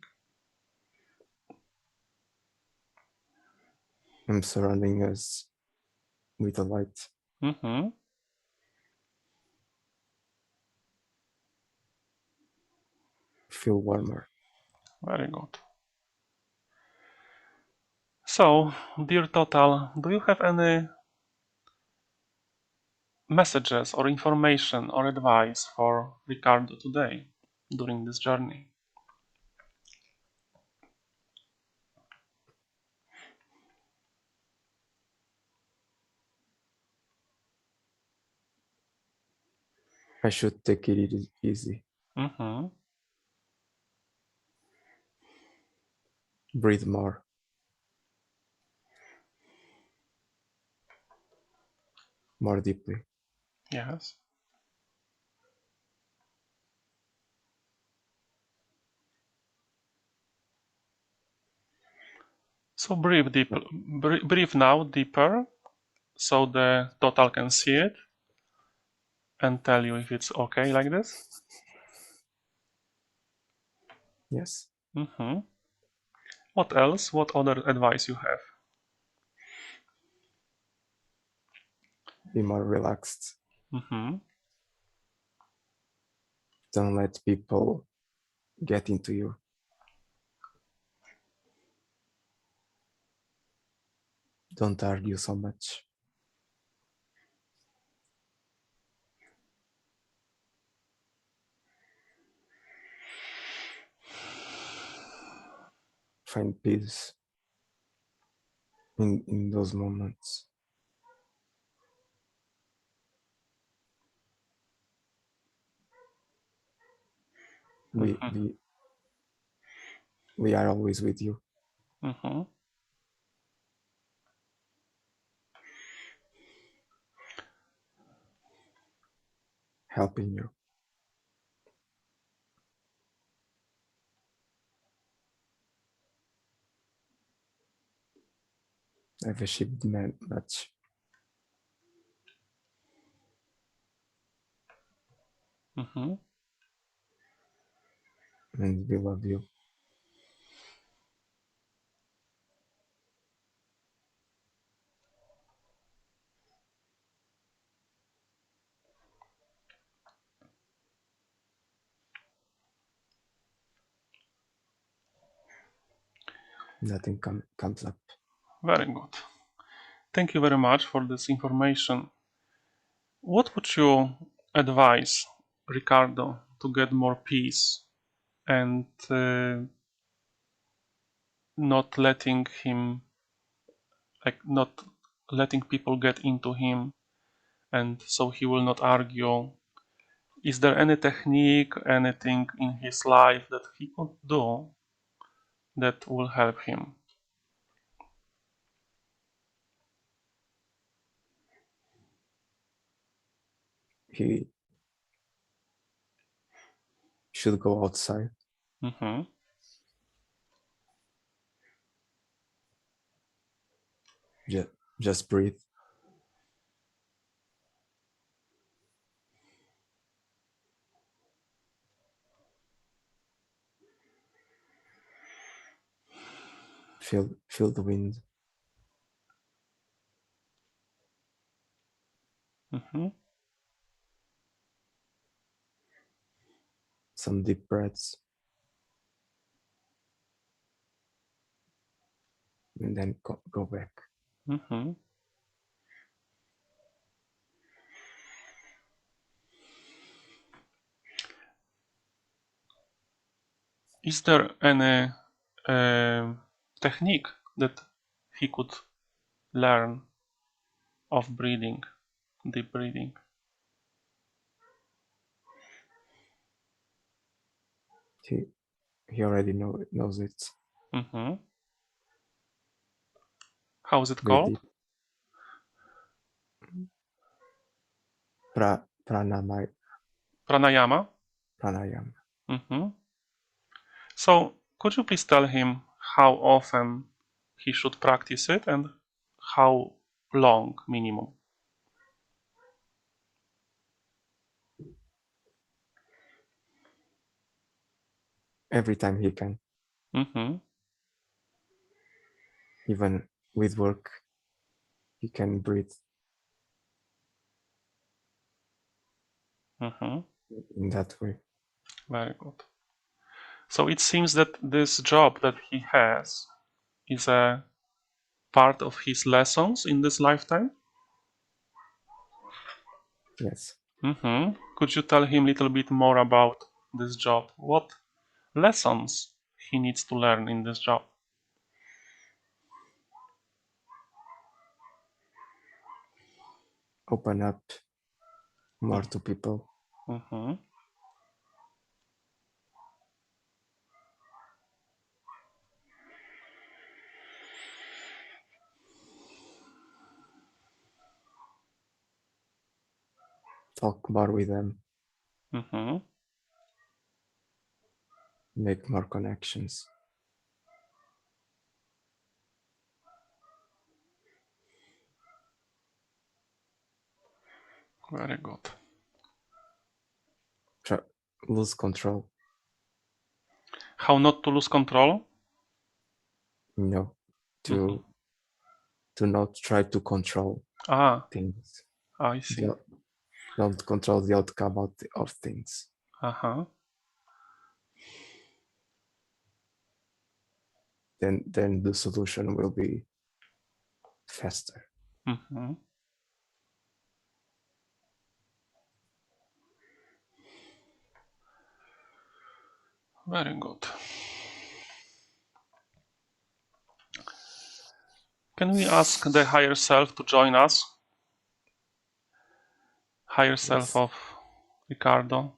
I'm surrounding us with the light. Feel warmer. Very good. So, dear Total, do you have any messages or information or advice for Ricardo today during this journey? I should take it easy. Mm-hmm. Breathe more. More deeply. Yes. So breathe deep. Breathe now deeper, so the total can see it and tell you if it's okay like this. Yes. Mm-hmm. What else? What other advice you have? Be more relaxed. Mm-hmm. Don't let people get into you. Don't argue so much. Find peace in those moments. Mm-hmm. We are always with you. Mm-hmm. Helping you. I've achieved much, Mm-hmm. and we love you. Nothing comes up. Very good. Thank you very much for this information. What would you advise Ricardo to get more peace and not letting him, like, not letting people get into him, and so he will not argue? Is there any technique, anything in his life that he could do that will help him? He should go outside. Mm-hmm. Just breathe. Feel the wind. Mm-hmm. Some deep breaths. And then go back. Mm-hmm. Is there any technique that he could learn of breathing, deep breathing? He already knows it. Mm-hmm. How is it Breathe called? deep. Pranayama. Pranayama. Pranayama. Mm-hmm. So, could you please tell him how often he should practice it and how long minimum? Every time he can. Mm-hmm. Even with work, he can breathe Mm-hmm. in that way. Very good. So it seems that this job that he has is a part of his lessons in this lifetime. Yes. Mm-hmm. Could you tell him a little bit more about this job? What lessons he needs to learn in this job? Open up more to people. Mm-hmm. talk more with them, Mm-hmm. make more connections. Very good. Lose control. How not to lose control? No, to not try to control things. I see. Don't control the outcome of things. Uh-huh. Then the solution will be faster. Mm-hmm. Very good. Can we ask the higher self to join us? Higher self of Ricardo.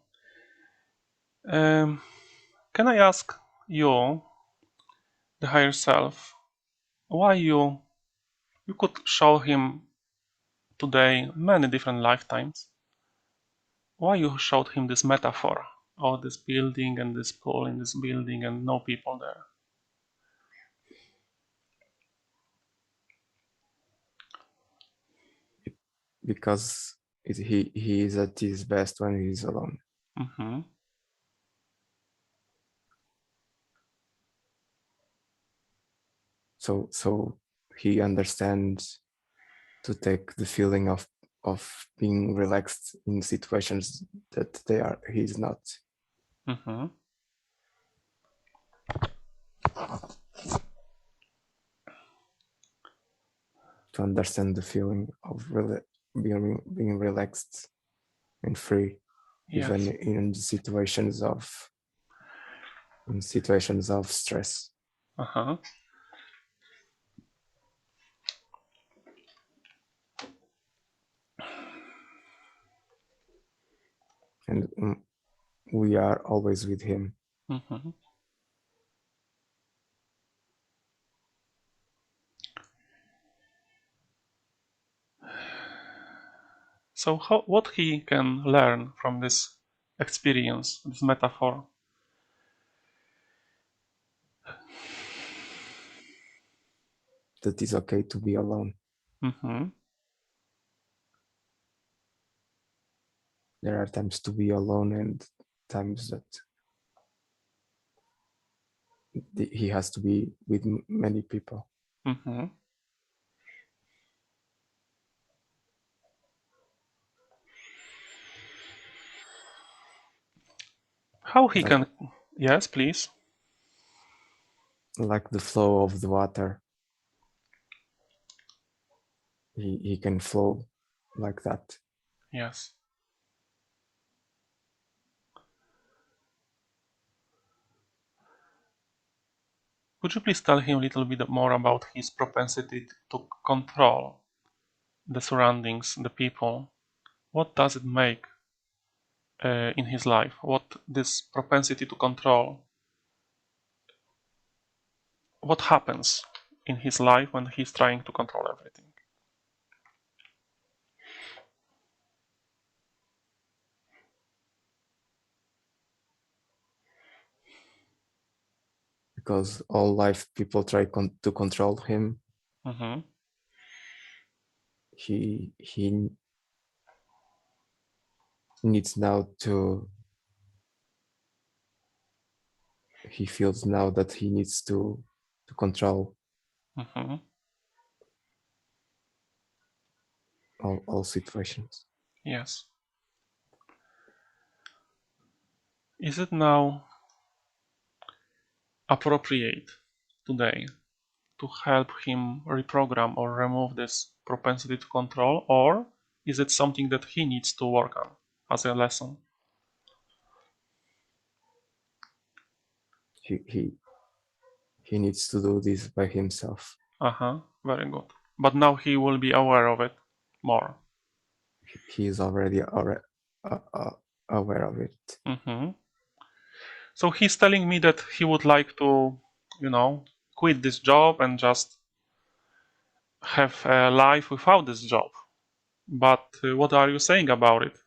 Can I ask you, the higher self, why you could show him today many different lifetimes? Why you showed him this metaphor of this building and this pool in this building and no people there? Because he is at his best when he is alone. Mm-hmm. So he understands to take the feeling of being relaxed in situations that he's not. Mm-hmm. To understand the feeling of being relaxed and free, Yes. even in situations of stress. Uh-huh. And we are always with him. Mm-hmm. So what he can learn from this experience, this metaphor? That it's okay to be alone. Mm-hmm. There are times to be alone and times that he has to be with many people. Mm-hmm. How he can? Yes, please. Like the flow of the water. He can flow like that. Yes. Could you please tell him a little bit more about his propensity to control the surroundings, the people? What does it make in his life? What this propensity to control? What happens in his life when he's trying to control everything? Because all life people try to control him. Mm-hmm. He needs now to. He feels now that he needs to control Mm-hmm. all situations. Yes. Is it now appropriate today to help him reprogram or remove this propensity to control, or is it something that he needs to work on as a lesson? He needs to do this by himself. Uh-huh. Very good. But now he will be aware of it more. He is already aware of it. Mm-hmm. So he's telling me that he would like to, quit this job and just have a life without this job. But what are you saying about it?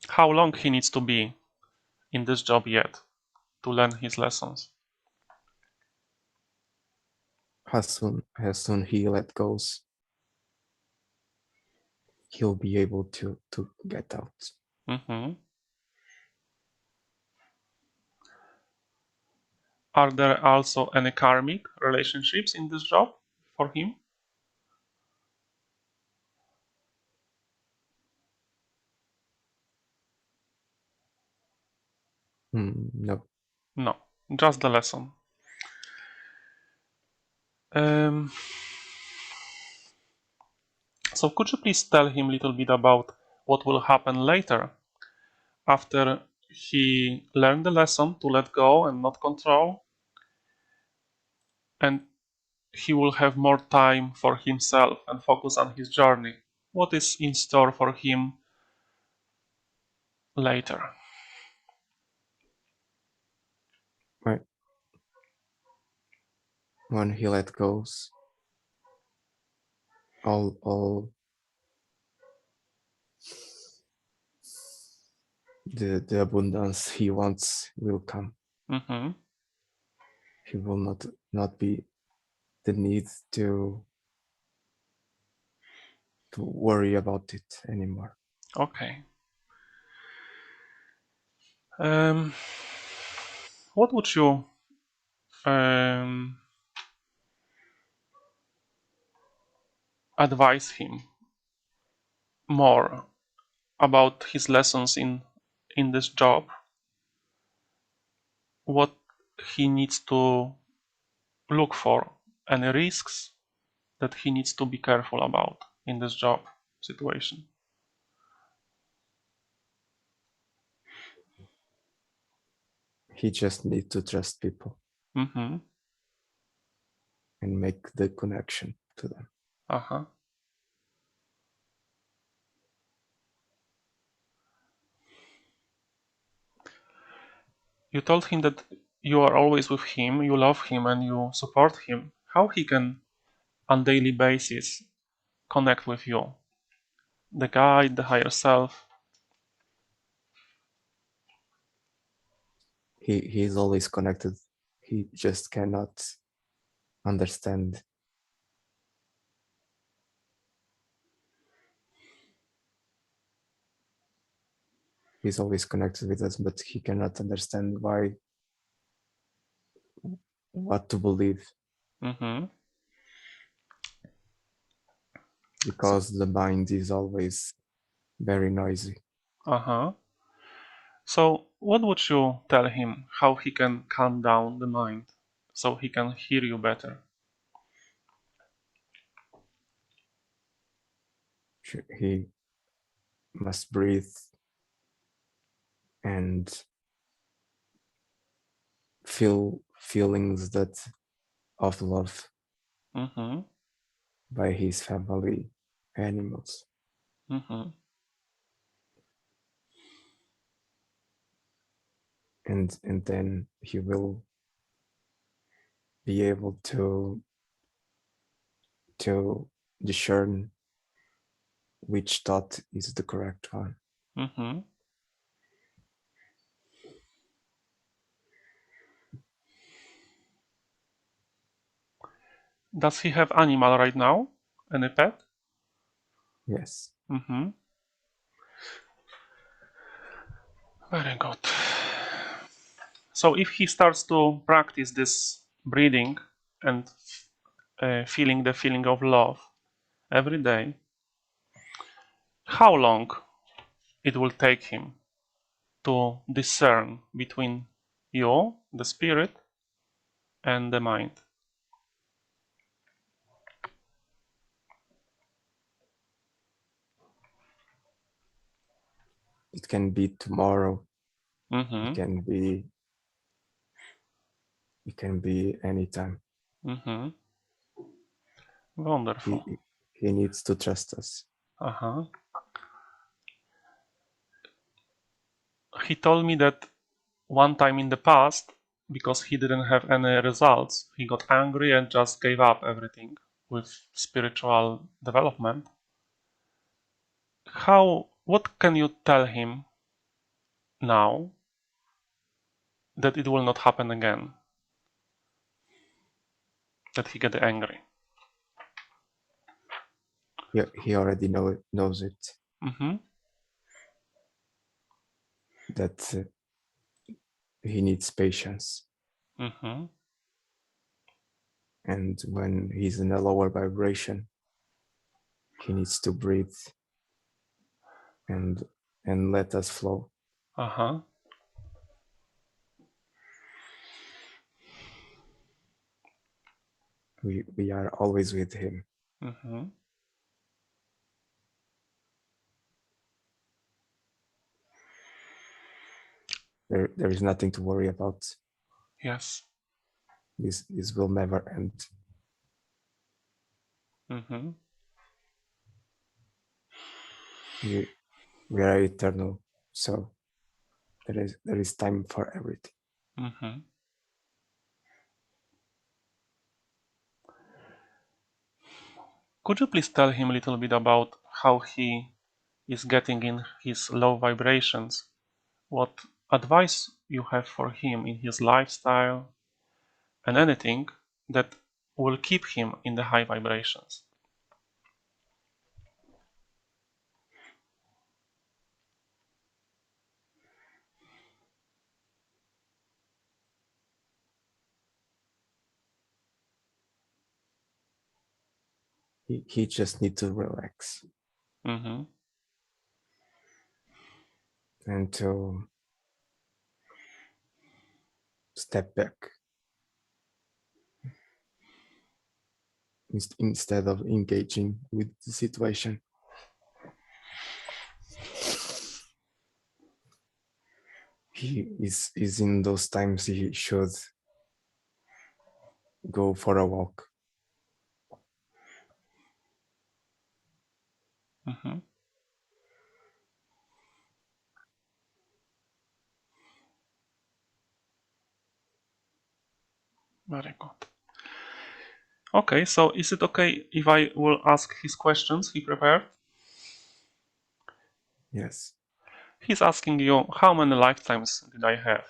how long he needs to be in this job yet to learn his lessons? As soon he let goes, he'll be able to get out. Mm-hmm. Are there also any karmic relationships in this job for him? No. No, just the lesson. So could you please tell him a little bit about what will happen later after he learned the lesson to let go and not control, and he will have more time for himself and focus on his journey? What is in store for him later? Right. When he let goes, all the abundance he wants will come. Mm-hmm. He will not be the need to worry about it anymore. Okay. What would you advise him more about his lessons in this job? What he needs to look for? Any risks that he needs to be careful about in this job situation? He just needs to trust people Mm-hmm. and make the connection to them. Uh-huh. You told him that you are always with him, you love him, and you support him. How he can, on daily basis, connect with you? The guide, the higher self? He is always connected. He just cannot understand. He's always connected with us, but he cannot understand what to believe, Mm-hmm. because the mind is always very noisy. Uh-huh. So what would you tell him how he can calm down the mind so he can hear you better? He must breathe and feel feelings that of love Mm-hmm. by his family animals. Mm-hmm. And then he will be able to discern which thought is the correct one. Mm-hmm. Does he have animal right now? Any pet? Yes. Mm-hmm. Very good. So if he starts to practice this breathing and feeling the feeling of love every day, how long it will take him to discern between you, the spirit, and the mind? It can be tomorrow. Mm-hmm. It can be anytime. Mm-hmm. Wonderful. He needs to trust us. Uh-huh. He told me that one time in the past, because he didn't have any results, he got angry and just gave up everything with spiritual development. What can you tell him now that it will not happen again, that he get angry. He already knows it. Mm-hmm. That he needs patience. Mm-hmm. And when he's in a lower vibration, he needs to breathe and let us flow. Uh-huh. We are always with him. Mm-hmm. There is nothing to worry about. Yes. This will never end. Mm-hmm. We are eternal, so there is time for everything. Mm-hmm. Could you please tell him a little bit about how he is getting in his low vibrations? What advice you have for him in his lifestyle and anything that will keep him in the high vibrations? He just needs to relax Mm-hmm. and to step back instead of engaging with the situation. He is in those times he should go for a walk. Mm-hmm. Very good. Okay, so is it okay if I will ask his questions he prepared? Yes. He's asking you, how many lifetimes did I have?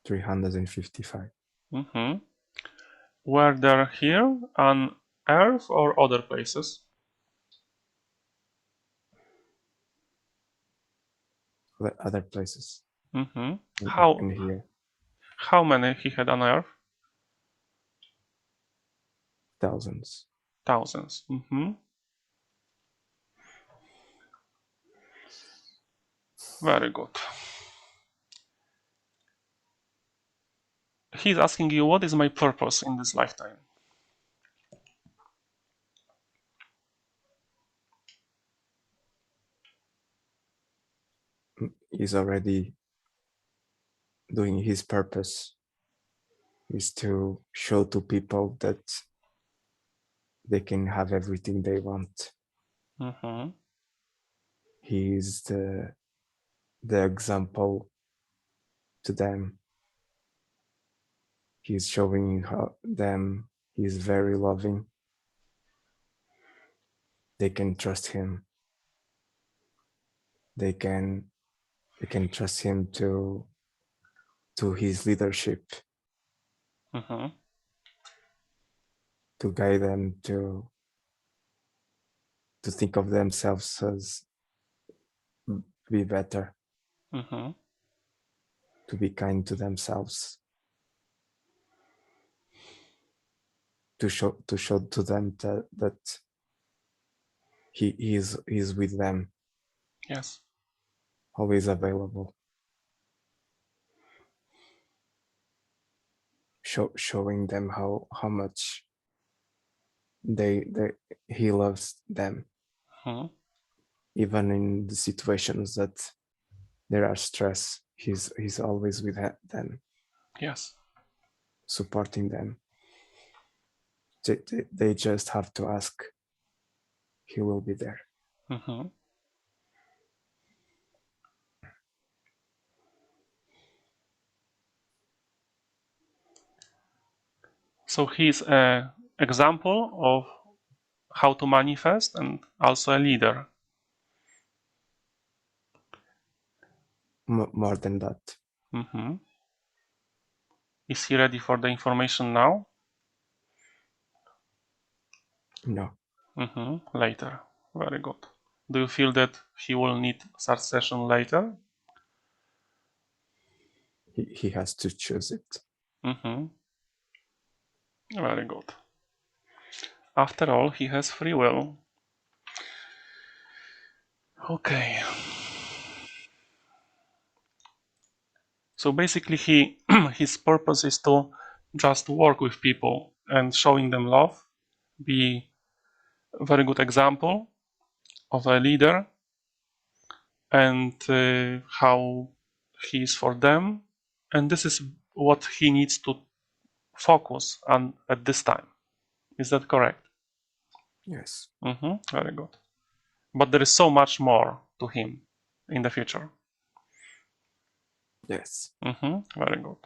355. Mm-hmm. Were there here on Earth or other places? Other places. Mm-hmm. And here. How many he had on Earth? Thousands. Thousands. Mm-hmm. Very good. He's asking you, what is my purpose in this lifetime? He's already doing his purpose is to show to people that they can have everything they want. Mm-hmm. He is the example to them. He's showing them he's very loving. They can trust him. They can trust him to his leadership, Mm-hmm. to guide them to think of themselves as be better, Mm-hmm. to be kind to themselves, to show to them that he is with them, Yes. always available, showing them how much they he loves them, Mm-hmm. even in the situations that there are stress. He's always with them, Yes. supporting them. They just have to ask. He will be there. Mm-hmm. So he's an example of how to manifest and also a leader. more than that. Mm-hmm. Is he ready for the information now? No, Mm-hmm. Later. Very good. Do you feel that he will need such session later? he has to choose it. Mm-hmm. Very good. After all, he has free will. Okay. So basically, his purpose is to just work with people and showing them love, be a very good example of a leader, and how he is for them. And this is what he needs to focus on at this time. Is that correct? Yes, Very good. But there is so much more to him in the future. yes. Very good.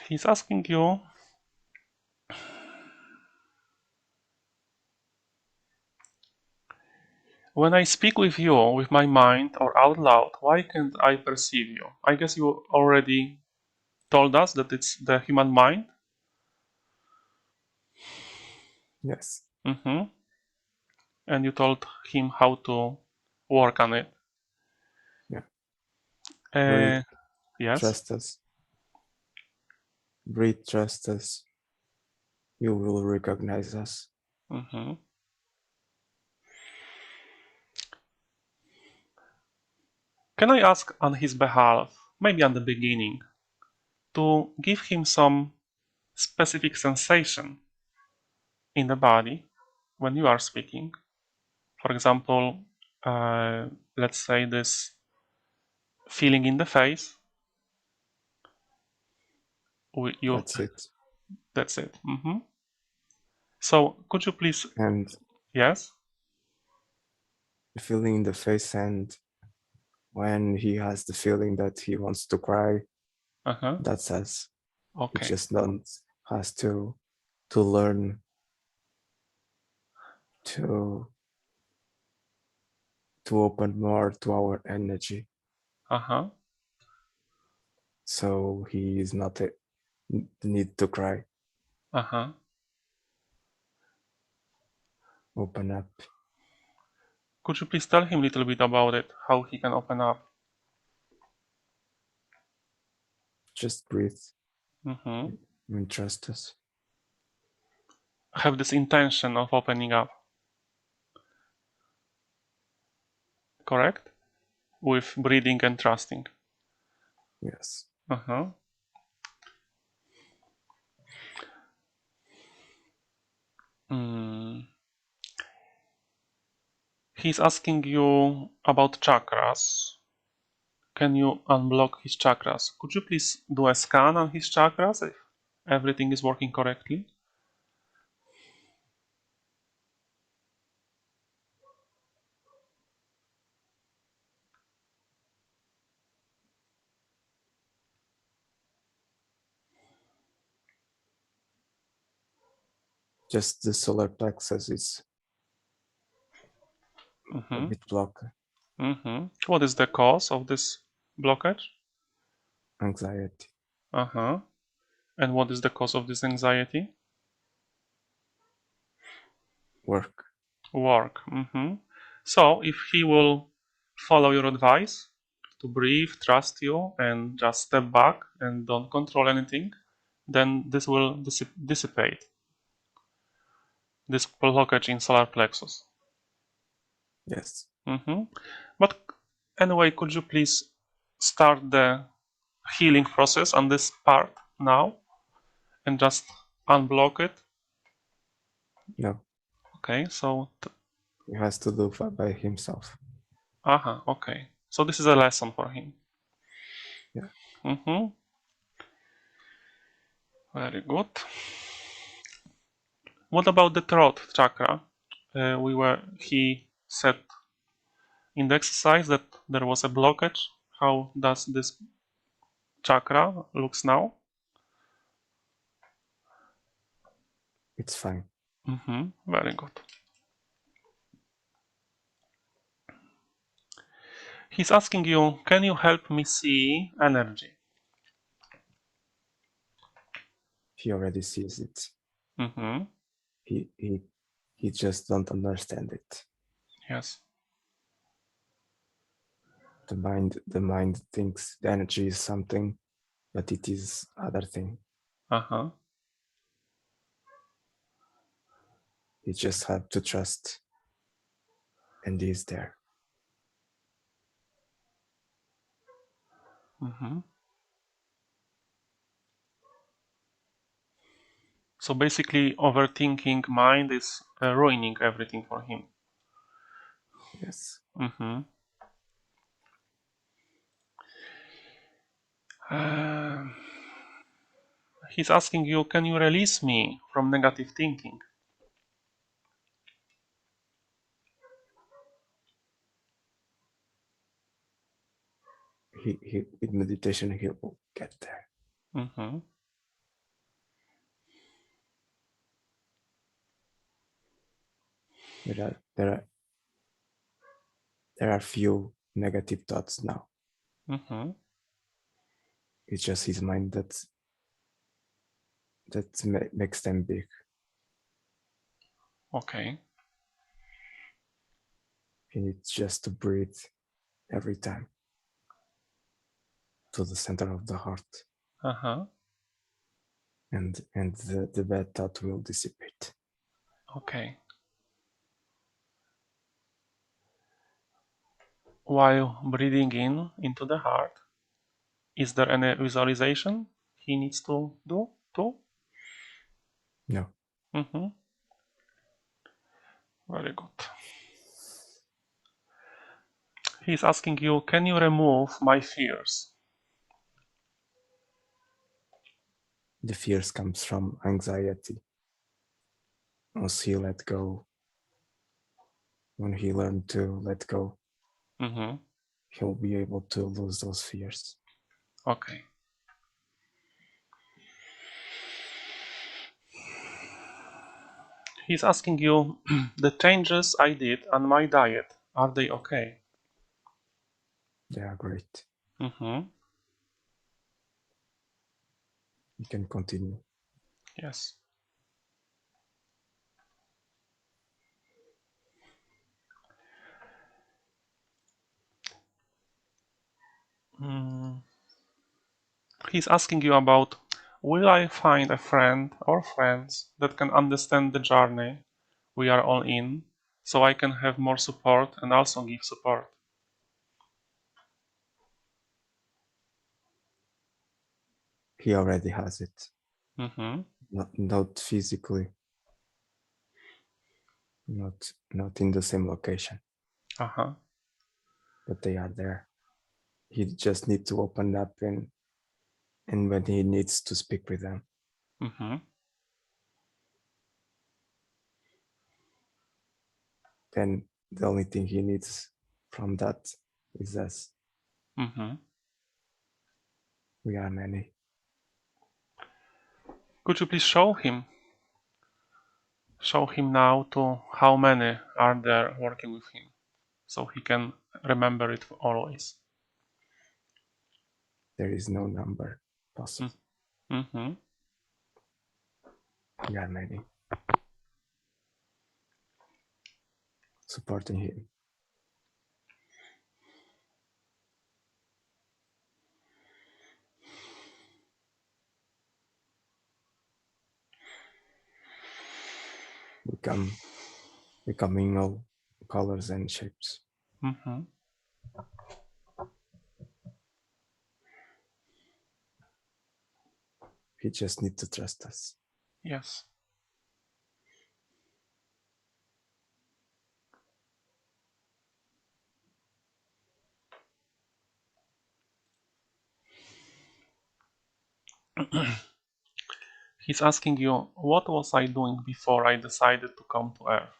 He's asking you, when I speak with you with my mind or out loud, why can't I perceive you? I guess you already told us that it's the human mind. Yes. And you told him how to work on it. Yeah. Uh, Breathe, yes. trust us. Breathe, trust us. You will recognize us. hmm Can I ask on his behalf, maybe at the beginning, to give him some specific sensation in the body when you are speaking? For example, let's say this feeling in the face. You, That's it. that's it. So could you please, And yes? the feeling in the face, and when he has the feeling that he wants to cry, that's us. He Okay. just don't has to learn to open more to our energy. So he is not a need to cry. Open up. Could you please tell him a little bit about it, how he can open up? Just breathe hmm and trust us. Have this intention of opening up, correct? With breathing and trusting. Yes. Mm. He's asking you about chakras. Can you unblock his chakras? Could you please do a scan on his chakras if everything is working correctly? Just the solar plexus is a bit blocked. What is the cause of this blockage? Anxiety. And what is the cause of this anxiety? Work. Work. So if he will follow your advice to breathe, trust you, and just step back and don't control anything, then this will dissipate this blockage in solar plexus. Yes. But anyway, could you please start the healing process on this part now and just unblock it? No. Okay, so He has to do by himself. okay. So this is a lesson for him. Yeah. Very good. What about the throat chakra? He said in the exercise that there was a blockage. How does this chakra looks now? It's fine. Very good. He's asking you, can you help me see energy? He already sees it. Mm-hmm. He just don't understand it. Yes. The mind thinks the energy is something, but it is other thing. Uh-huh. You just have to trust, and he is there. Mm-hmm. So basically, overthinking mind is ruining everything for him. Yes. Mm-hmm. He's asking you, can you release me from negative thinking? He with meditation he will get there. Mm-hmm. There are few negative thoughts now. Mm-hmm. It's just his mind that makes them big. Okay. He needs just to breathe every time to the center of the heart, Uh-huh. and the bad thought will dissipate. Okay. While breathing in into the heart, is there any visualization he needs to do too? No, Mm-hmm. Very good. He's asking you, can you remove my fears? the fears comes from anxiety. Once he let go, when he learned to let go, Mm-hmm. he'll be able to lose those fears. Okay. He's asking you, the changes I did on my diet, are they okay? They are great. Mm-hmm. You can continue. Yes. Mm. He's asking you about, will I find a friend or friends that can understand the journey we are all in, so I can have more support and also give support? He already has it. Mm-hmm. Not physically, not in the same location, Uh-huh. but they are there. He just needs to open up, and when he needs to speak with them, Mm-hmm. then the only thing he needs from that is us. Mm-hmm. We are many. Could you please show him? Show him now to how many are there working with him, so he can remember it always. There is no number possible. Mm-hmm. We are many supporting him. Becoming all colors and shapes. Mm-hmm. He just needs to trust us. Yes. He's asking you, what was I doing before I decided to come to Earth?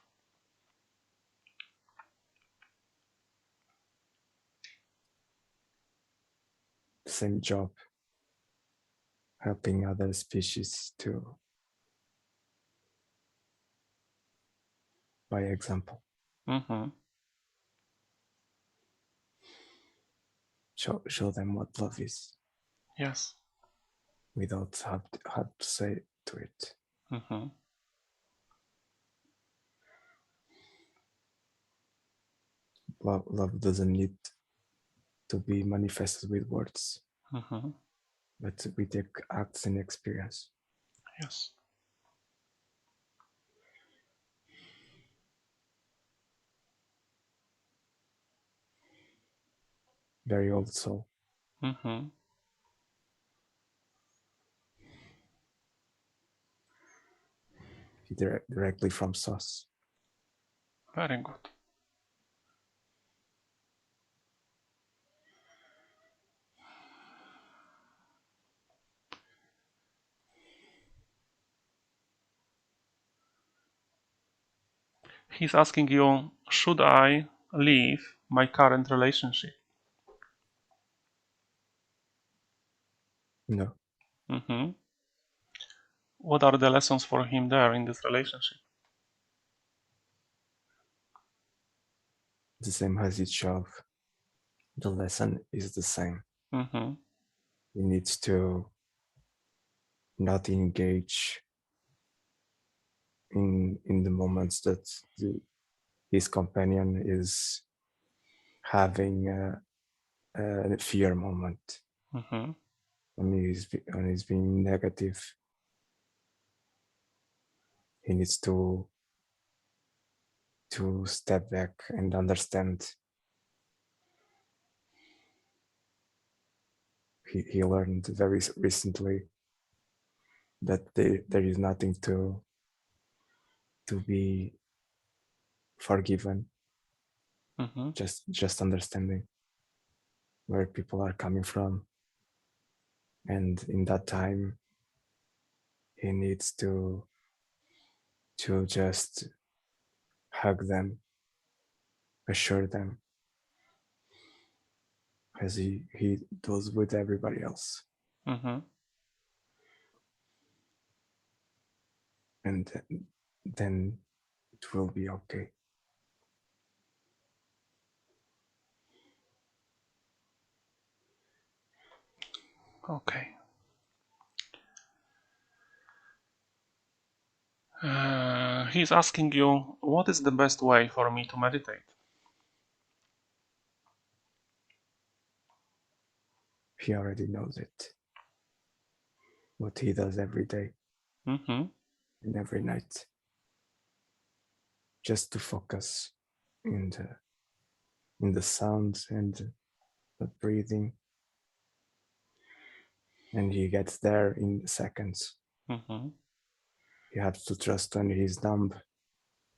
Same job, helping other species to, by example. Mm-hmm. show them what love is. Yes. Without have to say to it. Mm-hmm. Love doesn't need to be manifested with words, Mm-hmm. but with the acts and experience. Yes. Very old soul. Mm-hmm. Directly from source. Very good. He's asking you, should I leave my current relationship? No, Mm-hmm. What are the lessons for him there in this relationship? the same as each of. The lesson is the same. Mm-hmm. He needs to not engage in the moments that his companion is having a fear moment. Mm-hmm. When he's being negative, he needs to step back and understand. He learned very recently that there is nothing to be forgiven. Mm-hmm. Just understanding where people are coming from, and in that time he needs to just hug them, assure them, as he does with everybody else. Mm-hmm. And then it will be okay. Okay. He's asking you, what is the best way for me to meditate? He already knows it. What he does every day Mm-hmm. and every night. Just to focus in the sounds and the breathing. And he gets there in seconds. Mm-hmm. You have to trust when he's numb,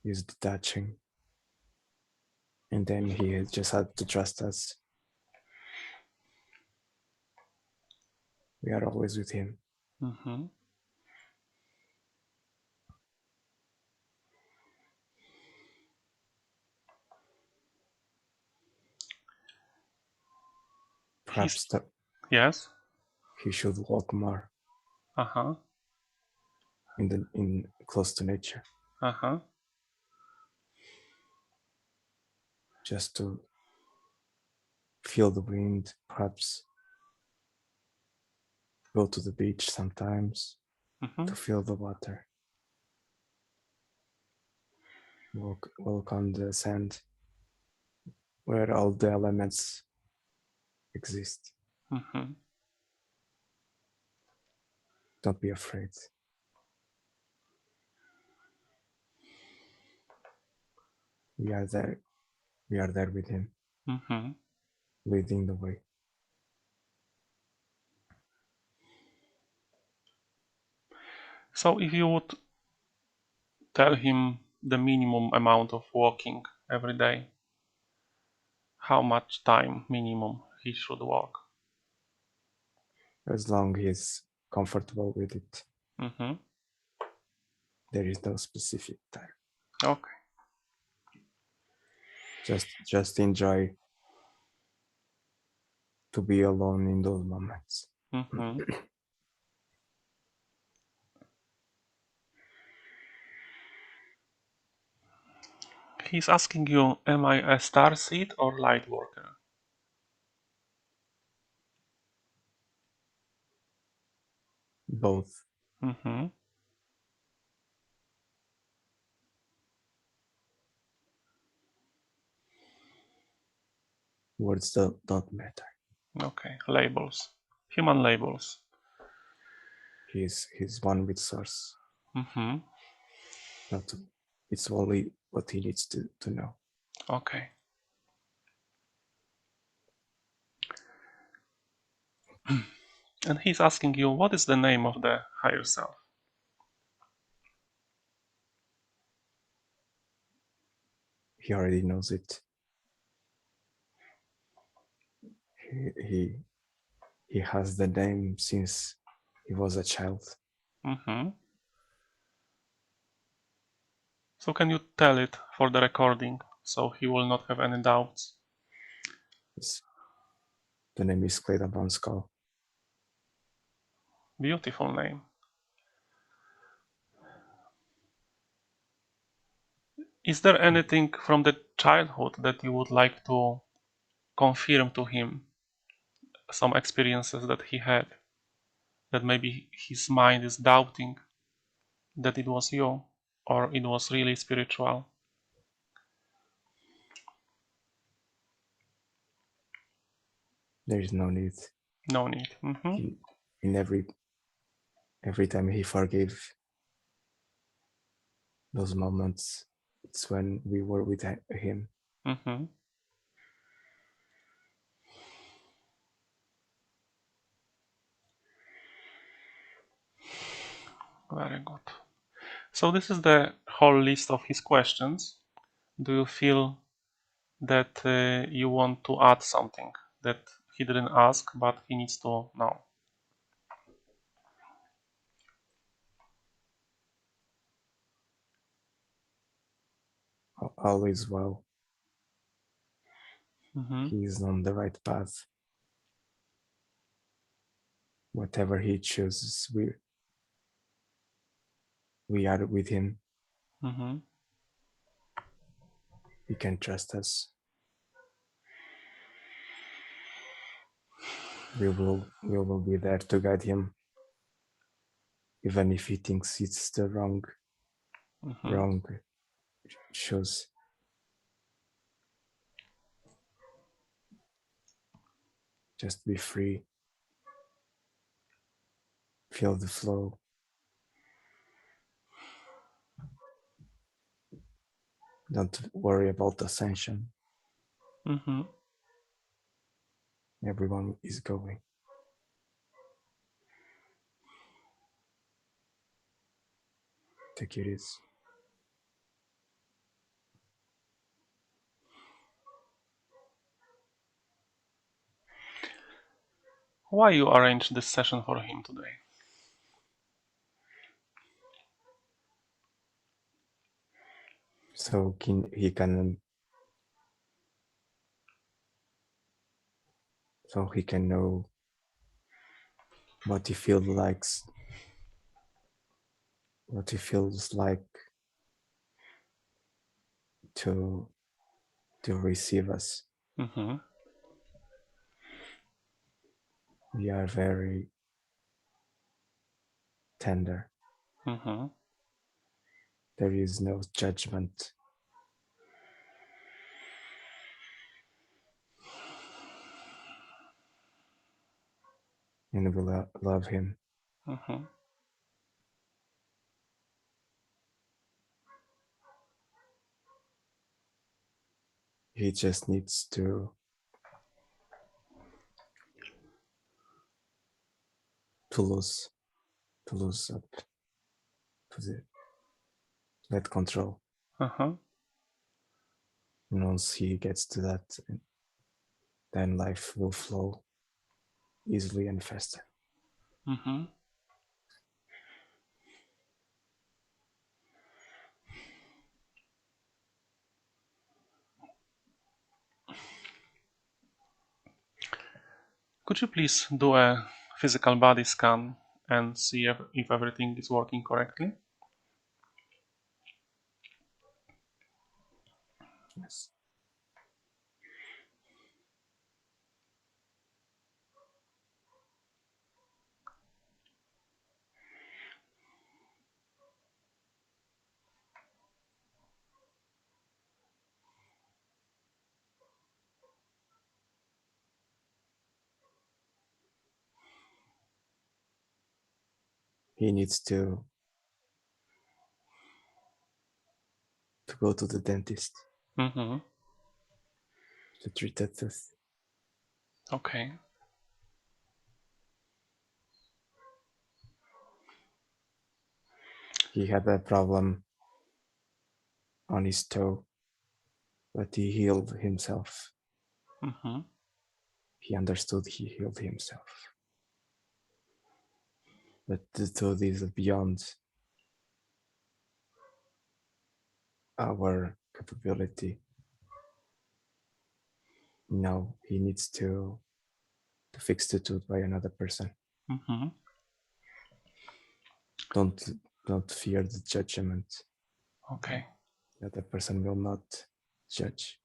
he's detaching. And then he just had to trust us. We are always with him. Mm-hmm. Perhaps Yes. he should walk more Uh-huh. in close to nature. Uh-huh. Just to feel the wind, perhaps go to the beach sometimes Mm-hmm. to feel the water. Walk on the sand where all the elements exist. Mm-hmm. Don't be afraid. We are there. We are there with him, Mm-hmm. leading the way. So if you would tell him the minimum amount of walking every day, how much time minimum he should walk? As long as he's comfortable with it, Mm-hmm. there is no specific time. Okay. Just enjoy to be alone in those moments. Mm-hmm. He's asking you, am I a star seed or light worker? both. Mm-hmm. Words don't matter. Okay, labels, human labels. He's one with source. Mm-hmm. It's only what he needs to know. Okay. And he's asking you, what is the name of the higher self? He already knows it. He has the name since he was a child. Mm-hmm. So can you tell it for the recording so he will not have any doubts? The name is Clayton Von Skull. Beautiful name. Is there anything from the childhood that you would like to confirm to him? Some experiences that he had that maybe his mind is doubting that it was you or it was really spiritual? There is no need. No need. Mm-hmm. In every time he forgave those moments, it's when we were with him. Mm-hmm. Very good. So this is the whole list of his questions. Do you feel that you want to add something that he didn't ask but he needs to know? All is well. Mm-hmm. He is on the right path. Whatever he chooses, we are with him. Mm-hmm. He can trust us. We will be there to guide him, even if he thinks it's the wrong choice. Just be free. Feel the flow. Don't worry about ascension. Mm-hmm. Everyone is going. Take it easy. Why you arranged this session for him today? So he can know what he feels like, to receive us. Mm-hmm. We are very tender. Mm-hmm. There is no judgment, and we love him. Mm-hmm. He just needs to lose up, to let control. Uh-huh. And once he gets to that, then life will flow easily and faster. Mm-hmm. Could you please do a physical body scan and see if everything is working correctly? Yes. he needs to go to the dentist Mm-hmm. to treat that tooth. Okay. He had a problem on his toe, but he healed himself. Mm-hmm. He understood he healed himself. But the tooth is beyond our capability. Now he needs to fix the tooth by another person. Mm-hmm. Don't fear the judgment. Okay. The other person will not judge.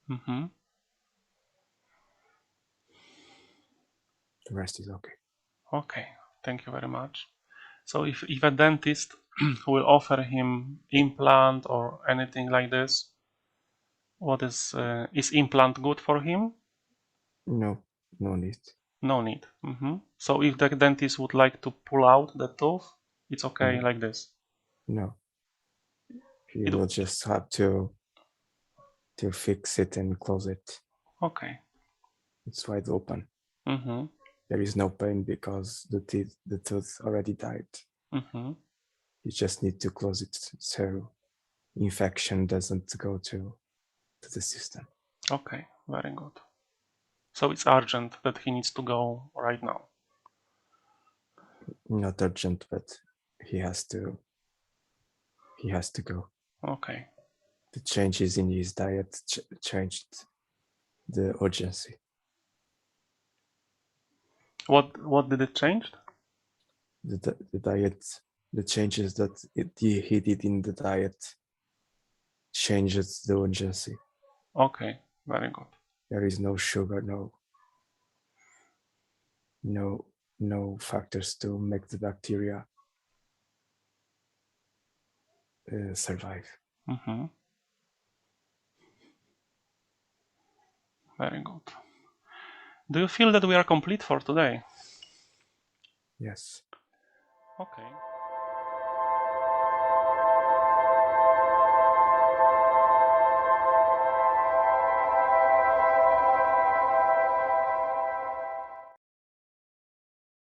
Mm-hmm. The rest is okay. Okay. Thank you very much. So if a dentist will offer him implant or anything like this, what is implant good for him? No need. No need. So if the dentist would like to pull out the tooth, it's okay No, like this. no. He It, will just have to fix it and close it. okay. It's wide open. Mm-hmm. There is no pain because the tooth already died. Mm-hmm. You just need to close it so infection doesn't go to the system. Okay. Very good. So it's urgent that he needs to go right now. Not urgent, but he has to go. Okay. The changes in his diet changed the urgency. What did it change? The diet, the changes that he did in the diet changes the urgency. Okay. Very good. There is no sugar, no factors to make the bacteria survive. Mm-hmm. Very good. Do you feel that we are complete for today? Yes. Okay.